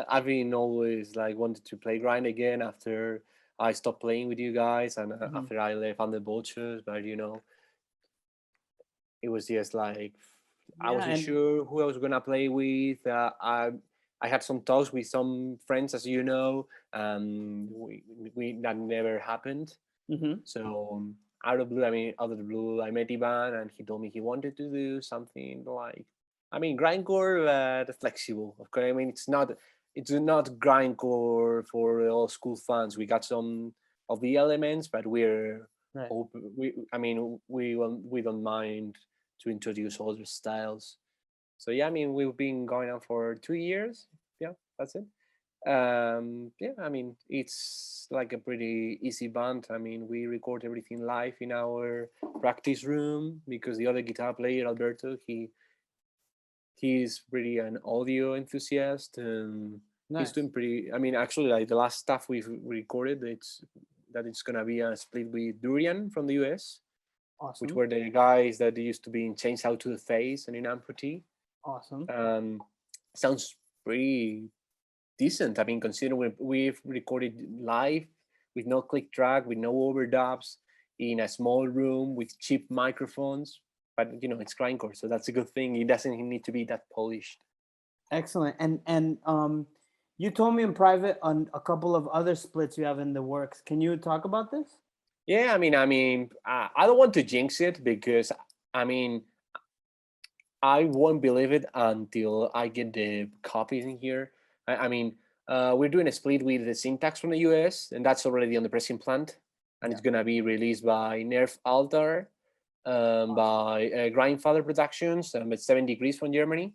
I've been always like wanted to play grind again after I stopped playing with you guys and after I left Under Vultures, but it was just like I wasn't sure who I was gonna play with. I had some talks with some friends, as you know, we that never happened. So out of the blue, I met Ivan, and he told me he wanted to do something like, grindcore, but flexible. Of course, it's not grindcore for all school fans. We got some of the elements, but we're open. We don't mind to introduce other styles. So yeah, we've been going on for 2 years. Yeah, that's it. It's like a pretty easy band. We record everything live in our practice room because the other guitar player, Alberto, he's really an audio enthusiast, and he's doing pretty. Actually, like the last stuff we've recorded, it's gonna be a split with Durian from the US, which were the guys that used to be in Chainsaw to the Face and in Amputee. Awesome. Sounds pretty decent. Considering we've recorded live with no click track, with no overdubs, in a small room with cheap microphones. But it's grindcore, so that's a good thing. It doesn't need to be that polished. Excellent. And you told me in private on a couple of other splits you have in the works. Can you talk about this? Yeah, I don't want to jinx it because I won't believe it until I get the copies in here. We're doing a split with the Syntax from the US, and that's already on the pressing plant, and it's gonna be released by Nerf Altar, by Grindfather Productions, at 7 Degrees from Germany.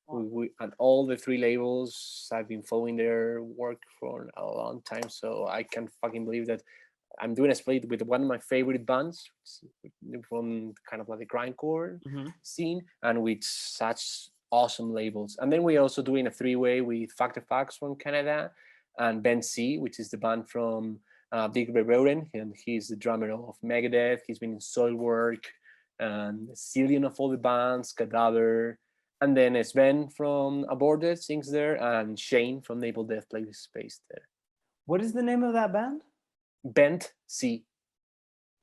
And all the 3 labels, I've been following their work for a long time, so I can't fucking believe that I'm doing a split with one of my favorite bands from kind of like the grindcore scene, and with such awesome labels. And then we're also doing a 3-way with Factor Facts from Canada and Ben C, which is the band from Dick Verboden, and he's the drummer of Megadeth. He's been in Soilwork and a zillion of all the bands, Cadaver. And then Sven from Aborted sings there, and Shane from Napalm Death plays space there. What is the name of that band? Bent C.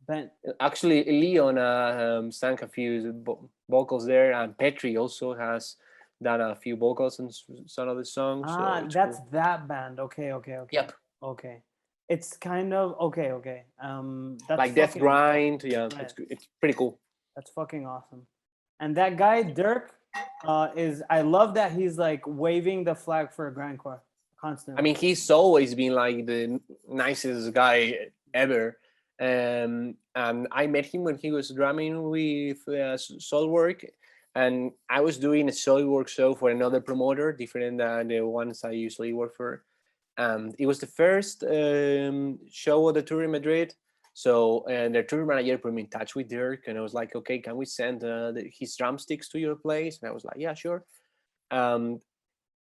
Bent. Actually, Leon sang a few vocals there, and Petri also has done a few vocals in some of the songs. That's cool. That band. Okay. Yep. Okay. It's kind of okay. That's like Death Grind. Yeah, right. It's pretty cool. That's fucking awesome. And that guy Dirk, is I love that he's like waving the flag for grindcore constantly. I mean, he's always been like the nicest guy ever. And I met him when he was drumming with Soulwork, and I was doing a Soulwork show for another promoter, different than the ones I usually work for. It was the first show of the tour in Madrid. So the tour manager put me in touch with Dirk, and I was like, okay, can we send his drumsticks to your place? And I was like, yeah, sure.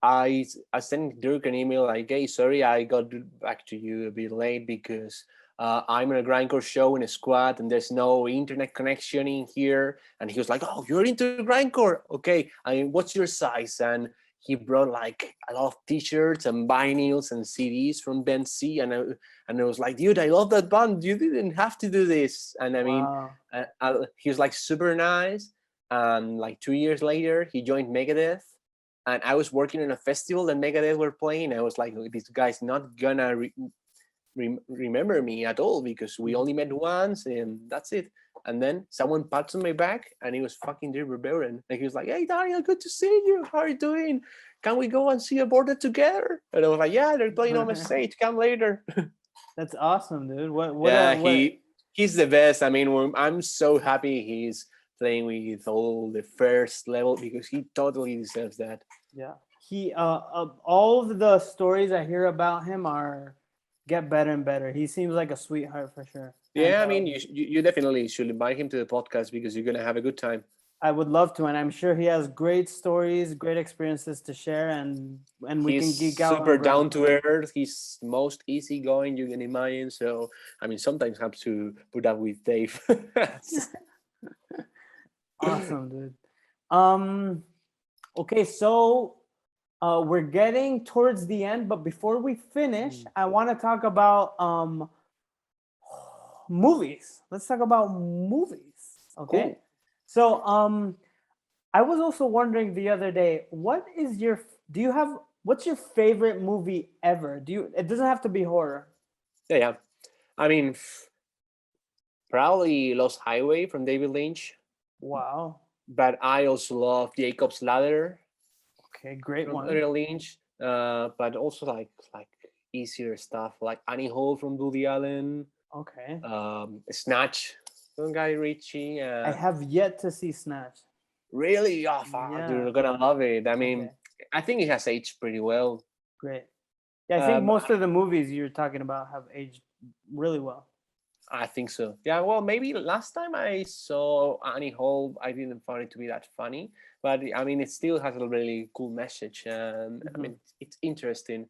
I sent Dirk an email like, hey, sorry, I got back to you a bit late because I'm on a grindcore show in a squad and there's no internet connection in here. And he was like, oh, you're into grindcore? Okay, I mean, what's your size? And he brought like a lot of t-shirts and vinyls and CDs from Band C. And I was like, dude, I love that band. You didn't have to do this. And I mean, he was like super nice. And like 2 years later, he joined Megadeth. And I was working in a festival that Megadeth were playing. I was like, this guy's not gonna remember me at all because we only met once and that's it. And then someone pats on my back and he was fucking Dave Rebellion. And he was like, hey, Daniel, good to see you. How are you doing? Can we go and see a border together? And I was like, yeah, they're playing on my stage. Come later. That's awesome, dude. He's the best. I mean, I'm so happy he's playing with all the first level because he totally deserves that. Yeah, he all of the stories I hear about him get better and better. He seems like a sweetheart for sure. Yeah, I mean, you definitely should invite him to the podcast because you're gonna have a good time. I would love to, and I'm sure he has great stories, great experiences to share, and we can geek out. Super down to earth. He's most easygoing you can imagine. So I mean, sometimes have to put up with Dave. Awesome, dude. Okay, so we're getting towards the end, but before we finish, I want to talk about movies. Let's talk about movies. Okay. Cool. So I was also wondering the other day, what's your favorite movie ever? It doesn't have to be horror. Yeah. I mean, probably Lost Highway from David Lynch. Wow. But I also love Jacob's Ladder. Okay, great one. David Lynch. But also like easier stuff like Annie Hall from Woody Allen. Okay. Snatch from Guy Ritchie. I have yet to see Snatch. Really? Oh, fuck, yeah. Dude, you're gonna love it. I mean, I think it has aged pretty well. Great. Yeah, I think most of the movies you're talking about have aged really well. I think so. Yeah, well, maybe last time I saw Annie Hall, I didn't find it to be that funny. But, I mean, it still has a really cool message. I mean, it's interesting.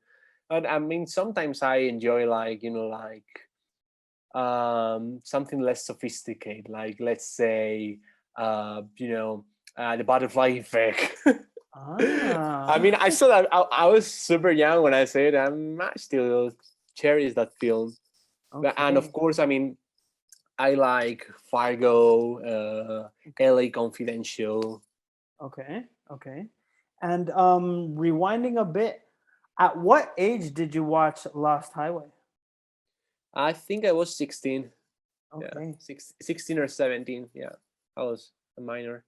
But, I mean, sometimes I enjoy, something less sophisticated. Like, let's say, the butterfly effect. I mean, I saw that. I was super young when I saw it. I still cherish that film. Okay. And of course, I mean, I like Fargo, LA Confidential. Okay. And rewinding a bit, at what age did you watch Lost Highway? I think I was 16. Okay. Yeah, 16 or 17. Yeah, I was a minor.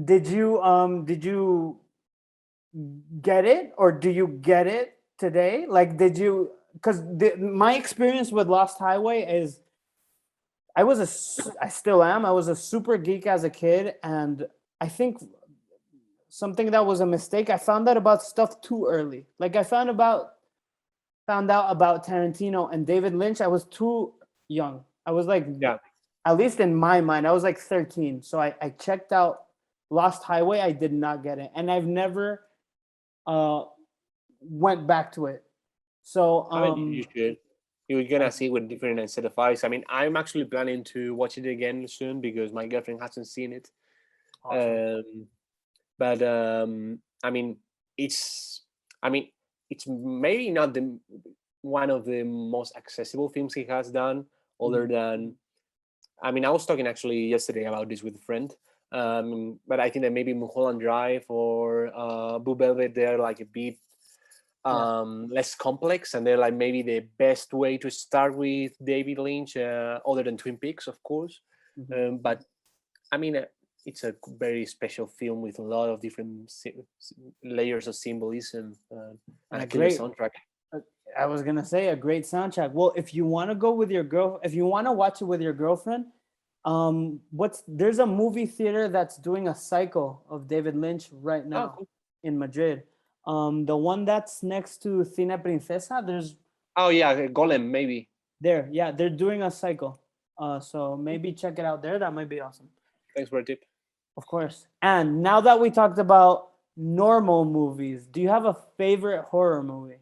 Did you get it, or do you get it today? Like, did you? Because my experience with Lost Highway is, I still am. I was a super geek as a kid, and I think something that was a mistake. I found out about stuff too early. Like I found out about Tarantino and David Lynch. I was too young. I was like, at least in my mind, I was like 13. So I checked out Lost Highway. I did not get it, and I've never went back to it. So I mean, you should. You're gonna see with different set of eyes. I mean, I'm actually planning to watch it again soon because my girlfriend hasn't seen it. Awesome. But I mean, it's maybe not one of the most accessible films he has done. Other than, I mean, I was talking actually yesterday about this with a friend. But I think that maybe Mulholland Drive or Blue Velvet, they're like a bit less complex, and they're like maybe the best way to start with David Lynch, other than Twin Peaks, of course. But I mean, it's a very special film with a lot of different layers of symbolism and A a killer great, soundtrack. I was gonna say a great soundtrack. Well, if you want to go with your girl, if you want to watch it with your girlfriend, there's a movie theater that's doing a cycle of David Lynch right Oh, now cool. in Madrid. The one that's next to Cine Princesa, Oh yeah, Golem maybe. yeah, they're doing a cycle. So maybe check it out there. That might be awesome. Thanks for the tip. Of course. And now that we talked about normal movies, do you have a favorite horror movie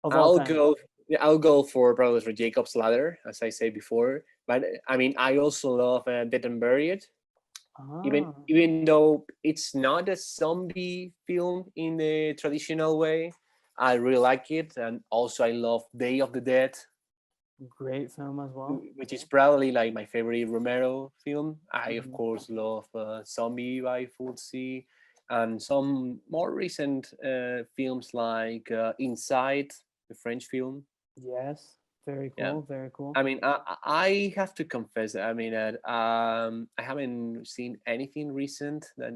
of all I'll time? go. Yeah, I'll go for probably for Jacob's Ladder, as I said before. But I mean, I also love Dead and Buried. Ah, Even though it's not a zombie film in the traditional way, I really like it. And also, I love Day of the Dead, great film as well. which is probably like my favorite Romero film. I of Mhm. course love Zombie by Fulci, and some more recent films like Inside, the French film. Yes, very Yeah, cool, very cool. I mean, I have to confess that I mean that I haven't seen anything recent that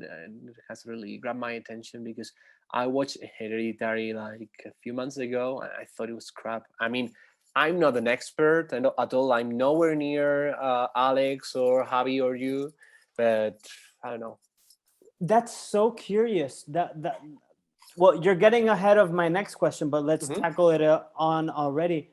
has really grabbed my attention because I watched Hereditary like a few months ago and I thought it was crap. I mean, I'm not an expert at all. I'm nowhere near Alex or Javi or you, but I don't know. That's so curious. That well, you're getting ahead of my next question, but let's Mhm. tackle it on already.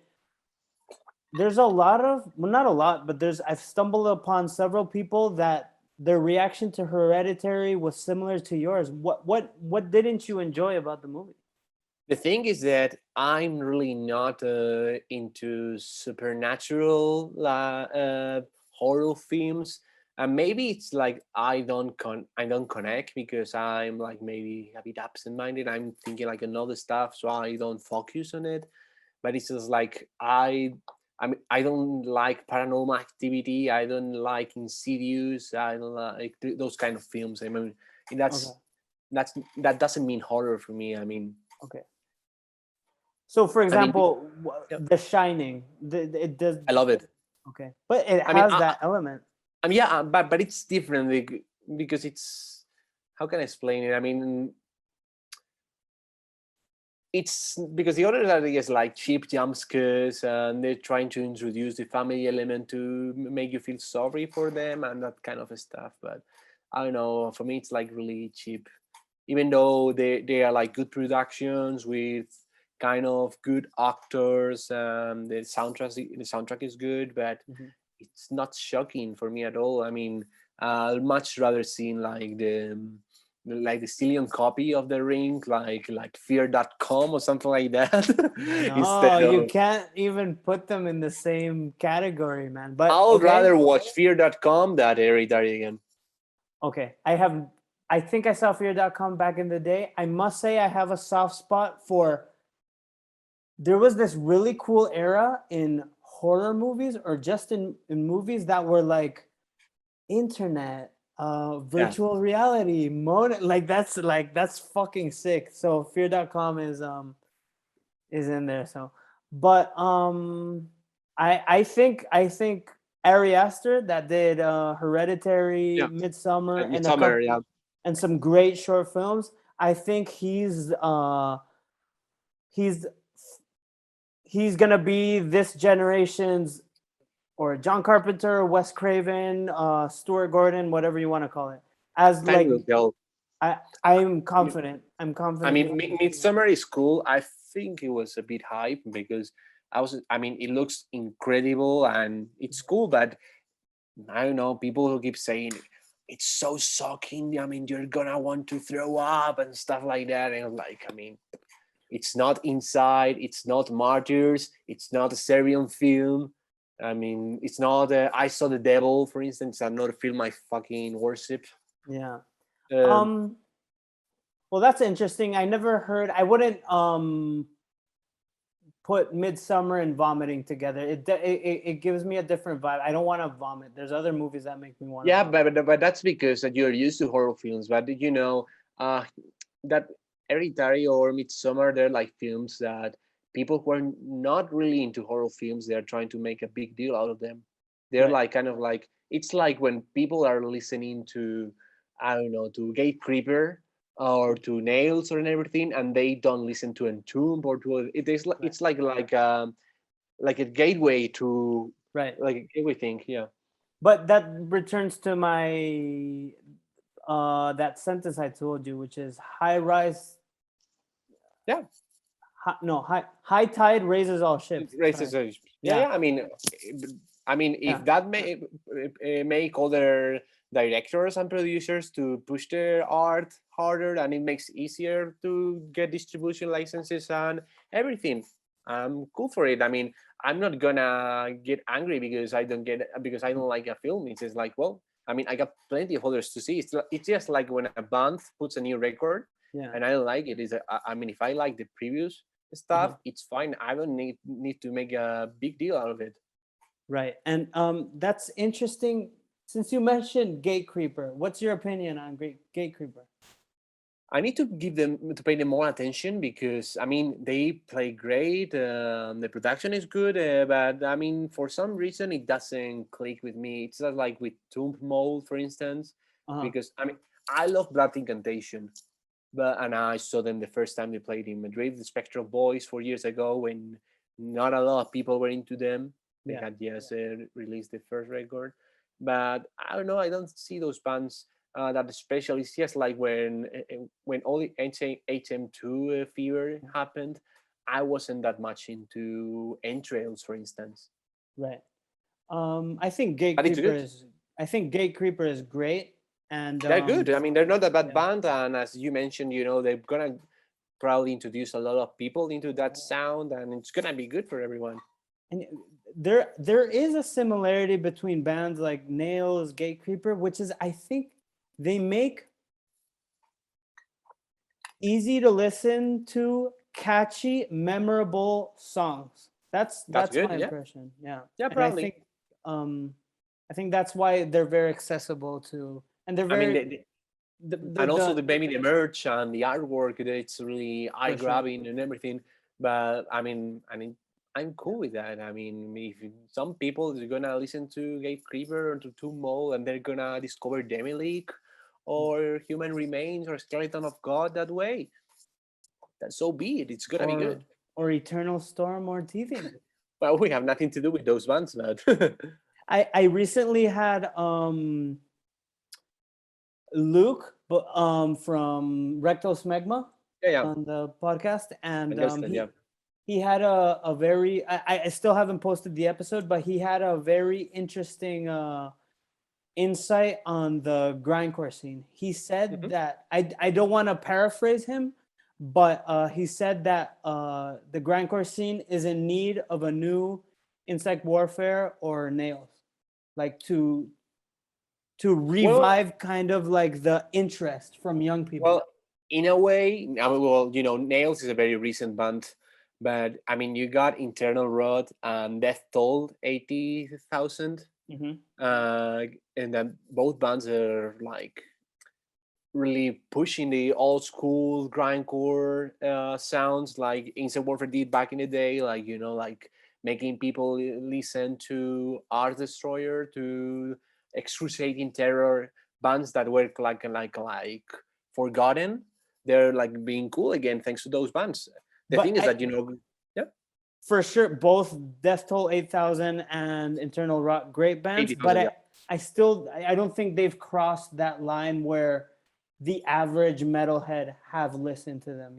There's a lot of, well, not a lot, but I've stumbled upon several people that their reaction to Hereditary was similar to yours. What didn't you enjoy about the movie? The thing is that I'm really not into supernatural horror films. And maybe it's like I don't connect because I'm like maybe a bit absent-minded. I'm thinking like another stuff, so I don't focus on it. But it's just like I mean, I don't like Paranormal Activity. I don't like Insidious. I don't like those kind of films. I mean, Okay, that's that doesn't mean horror for me. I mean, okay. So, for I mean, example, yeah, The Shining, it does. I love it. Okay, but it I mean, has that element. I mean, yeah, but it's different because it's how can I explain it? I mean, it's because the others are just like cheap jump scares and they're trying to introduce the family element to make you feel sorry for them and that kind of stuff. But I don't know. For me, it's like really cheap, even though they are like good productions with kind of good actors. The soundtrack is good, but Mhm. it's not shocking for me at all. I mean, I'd much rather see like the Stillion copy of the ring, like fear.com or something like that, No, instead you of. can't even put them in the same category, man. But I would okay, rather watch fear.com than Hereditary again. okay. I think I saw Fear.com back in the day. I must say I have a soft spot for, there was this really cool era in horror movies or just in movies that were internet, Yeah, virtual reality, mode, that's fucking sick. So Fear.com is in there. So, but I think Ari Aster that did Hereditary, yeah. Midsummer, And and Midsummer, yeah. and some great short films. I think he's he's gonna be this generation's, or John Carpenter, Wes Craven, Stuart Gordon, whatever you want to call it. As Time like will tell. I'm confident. I'm I confident. mean, Midsummer is cool. I think it was a bit hype because I mean, it looks incredible and it's cool, but I don't know. People who keep saying it's so shocking. I mean, you're gonna want to throw up and stuff like that. And I'm like, I mean, it's not Inside. It's not Martyrs. It's not a Serbian film. I mean, it's not. I Saw the Devil, for instance. It's not a film I fucking worship. Yeah. Um, Um. Well, that's interesting. I never heard. I wouldn't put Midsummer and vomiting together. It gives me a different vibe. I don't want to vomit. There's other movies that make me want to yeah, vomit. but that's because that you're used to horror films. But you know, uh, that Hereditary or Midsummer, they're like films that people who are not really into horror films, they're trying to make a big deal out of them. They're Right. like kind of like it's like when people are listening to, I don't know, to Gate Creeper or to Nails or everything, and they don't listen to Entomb or to it is like Right. it's like a gateway to Right. like a gateway thing. Yeah. But that returns to my that sentence I told you, which is high rise. Yeah. No, high tide raises all ships. Racist. Sorry. Yeah, Yeah. yeah. I mean, Yeah. if that may make other directors and producers to push their art harder, and it makes easier to get distribution licenses and everything, I'm cool for it. I mean, I'm not gonna get angry because I don't like a film. It's just like, well, I mean, I got plenty of others to see. It's just like when a band puts a new record Yeah. and I don't like it. I mean, if I like the previous stuff, Uh-huh. it's fine. I don't need to make a big deal out of it. Right. And that's interesting. Since you mentioned Gate Creeper, what's your opinion on Gate Creeper? I need to pay them more attention because I mean they play great. The production is good, but I mean for some reason it doesn't click with me. It's not like with Tomb Mold, for instance, Uh-huh. because I mean I love Blood Incantation, but and I saw them the first time they played in Madrid, the Spectral Boys 4 years ago when not a lot of people were into them. They Yeah. had just released the first record, but I don't know. I don't see those bands that special. It's just like when all the HM2 fever happened, I wasn't that much into Entrails, for instance. Right. I think Gate But it's Creeper good. is Gate Creeper is great. And They're good. I mean, they're not a bad yeah. band, and as you mentioned, they're gonna probably introduce a lot of people into that sound, and it's gonna be good for everyone. And there is a similarity between bands like Nails, Gate Creeper, which is I think they make easy to listen to, catchy, memorable songs. That's That's good. my Yeah, impression. Yeah. yeah, And probably. I think that's why they're very accessible to, and they're I mean, very and also the maybe the merch and the artwork, it's really eye for sure. grabbing and everything. But I mean, I'm cool with that. I mean, if some people are gonna listen to Gate Creeper or to Tomb Mole and they're gonna discover Demileak or Human Remains or Skeleton of God that way, that so be it. It's gonna be good. Or Eternal Storm or Teething. But we have nothing to do with those bands, but I recently had Luke from Rectal Smegma yeah, yeah, on the podcast, and understand. Yeah. he had a very I still haven't posted the episode, but he had a very interesting insight on the grindcore scene. He said Mhm. that I don't want to paraphrase him, but he said that the grindcore scene is in need of a new Insect Warfare or Nails, like to Well, revive kind of like the interest from young people. Well, in a way, I mean, well, Nails is a very recent band, but I mean, you got Internal Rot and Death Toll 80,000, Mm-hmm. and then both bands are like really pushing the old school grindcore sounds like Insect Warfare did back in the day, like like making people listen to Art Destroyer, to Excruciating Terror, bands that were like forgotten. They're like being cool again thanks to those bands. The But thing is that yeah, for sure, both Death Toll 8000 and Internal Rot, great bands. But 80,000, yeah. I don't think they've crossed that line where the average metalhead have listened to them.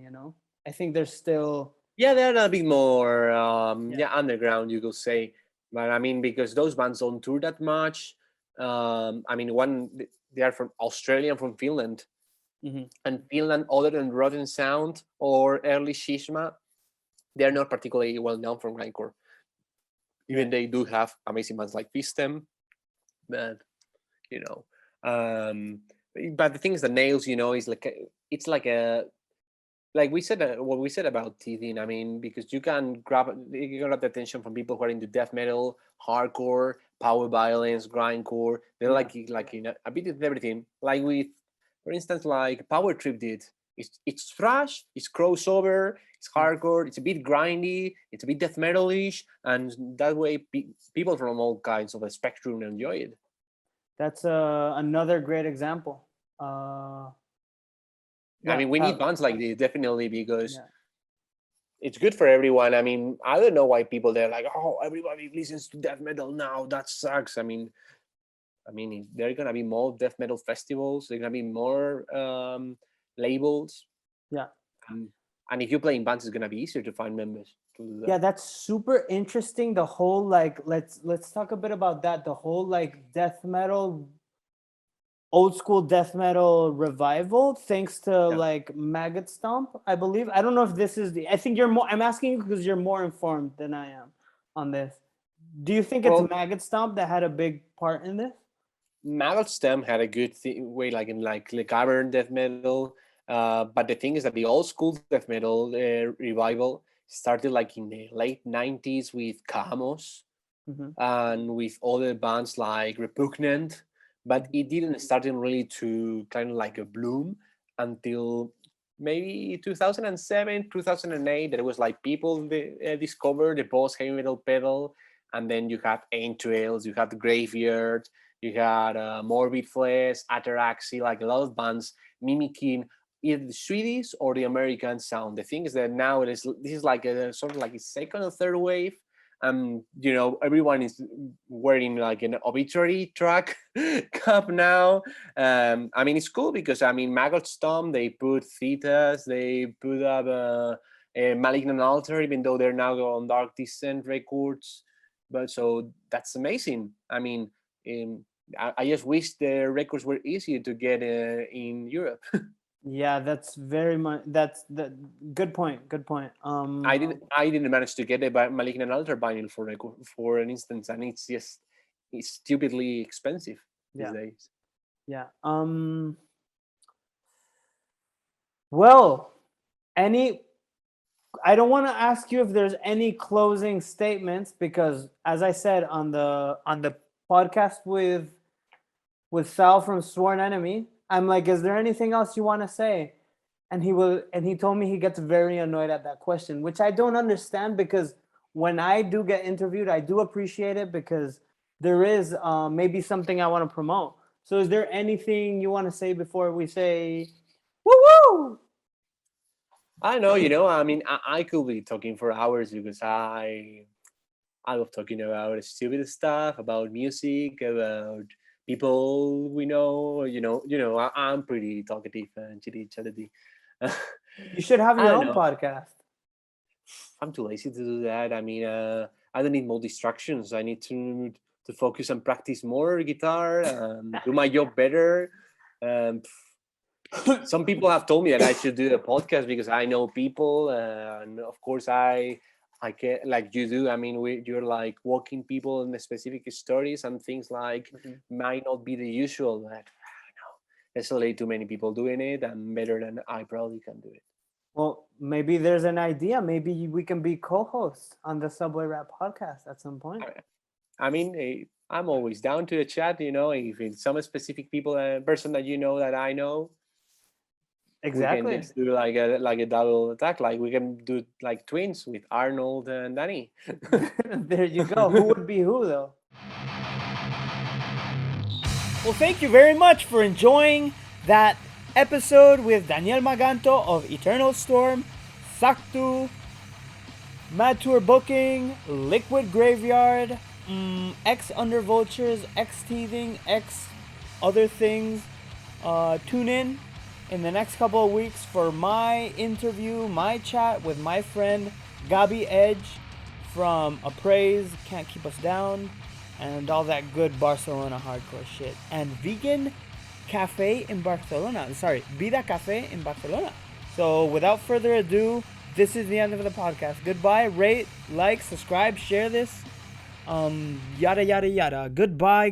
I think they're still Yeah, they're a bit more yeah. yeah, underground, you could say. But I mean, because those bands don't tour that much. I mean, they are from Australia and from Finland, Mm-hmm. and Finland, other than Rotten Sound or early Shishma, they're not particularly well known from grindcore. Even Right. they do have amazing bands like Fistem, but you know. Um, but the thing is, the Nails, is it's like we said, what we said about teething. I mean, because you can grab the attention from people who are into death metal, hardcore, power violence, grindcore. They're Yeah. like a bit of everything. Like with, for instance, like Power Trip did. It's thrash, it's crossover, it's Yeah. hardcore, it's a bit grindy, it's a bit death metalish, and that way people from all kinds of a spectrum enjoy it. That's another great example. I mean, we need bands like this definitely because Yeah. it's good for everyone. I mean, I don't know why people they're like, oh, everybody listens to death metal now. That sucks. I mean, if there are gonna be more death metal festivals, there are gonna be more labels. Yeah. And if you play in bands, it's gonna be easier to find members to do that. Yeah, that's super interesting. The whole like let's talk a bit about that. The whole like death metal, old school death metal revival, thanks to like Maggot Stomp, I believe. I don't know if this is I think you're more. I'm asking you because you're more informed than I am on this. Do you think it's Maggot Stomp that had a big part in this? Maggot Stomp had a good way, like in like Le Cavern death metal. But the thing is that the old school death metal revival started like in the late 90s with Camos and with other bands like Repugnant, but it didn't start really to kind of like a bloom until maybe 2007, 2008. There was like people discovered the post heavy metal pedal, and then you had Entrails, you had Graveyard, you had Morbid Flesh, Ataraxy, like a lot of bands mimicking either the Swedish or the American sound. The thing is that now this is like a sort of like a second or third wave. Everyone is wearing like an obituary track cap now. It's cool because Maggot Stomp, they put Thetas, they put up a Malignant Altar, even though they're now on Dark Descent Records. But so that's amazing. I just wish the records were easier to get in Europe. Yeah, that's very much. That's the good point. Good point. I didn't manage to get a Malignant Altar vinyl for an instance, and it's stupidly expensive these days. Yeah. Well, I don't want to ask you if there's any closing statements because, as I said on the podcast with Sal from Sworn Enemy, I'm like, is there anything else you want to say? And he told me he gets very annoyed at that question, which I don't understand because when I do get interviewed, I do appreciate it because there is maybe something I want to promote. So is there anything you want to say before we say, woo-woo? I know, I could be talking for hours because I love talking about stupid stuff, about music, about people we know. I'm pretty talkative and chitty-chatty. You should have your own podcast. I'm too lazy to do that. I don't need more distractions. I need to focus and practice more guitar and do my job better. Some people have told me that I should do a podcast because I know people, and of course I can, like you do. You're like walking people in the specific stories and things like might not be the usual. But I don't know, there's already too many people doing it, and better than I probably can do it. Well, maybe there's an idea. Maybe we can be co-hosts on the Subway Rap podcast at some point. I'm always down to a chat. If it's some specific person that that I know. Exactly. We can just do like a double attack. Like we can do like twins with Arnold and Danny. There you go. Who would be who though? Well, thank you very much for enjoying that episode with Daniel Maganto of Eternal Storm, Sacthu, Mad Tour Booking, Liquid Graveyard, X Under Vultures, X Teething, X Other Things. Tune in the next couple of weeks for my interview, my chat with my friend Gabi Edge from Appraise, Can't Keep Us Down, and all that good Barcelona hardcore shit. And Vegan Cafe in Barcelona. Sorry, Vida Cafe in Barcelona. So without further ado, this is the end of the podcast. Goodbye. Rate, like, subscribe, share this. Yada, yada, yada. Goodbye.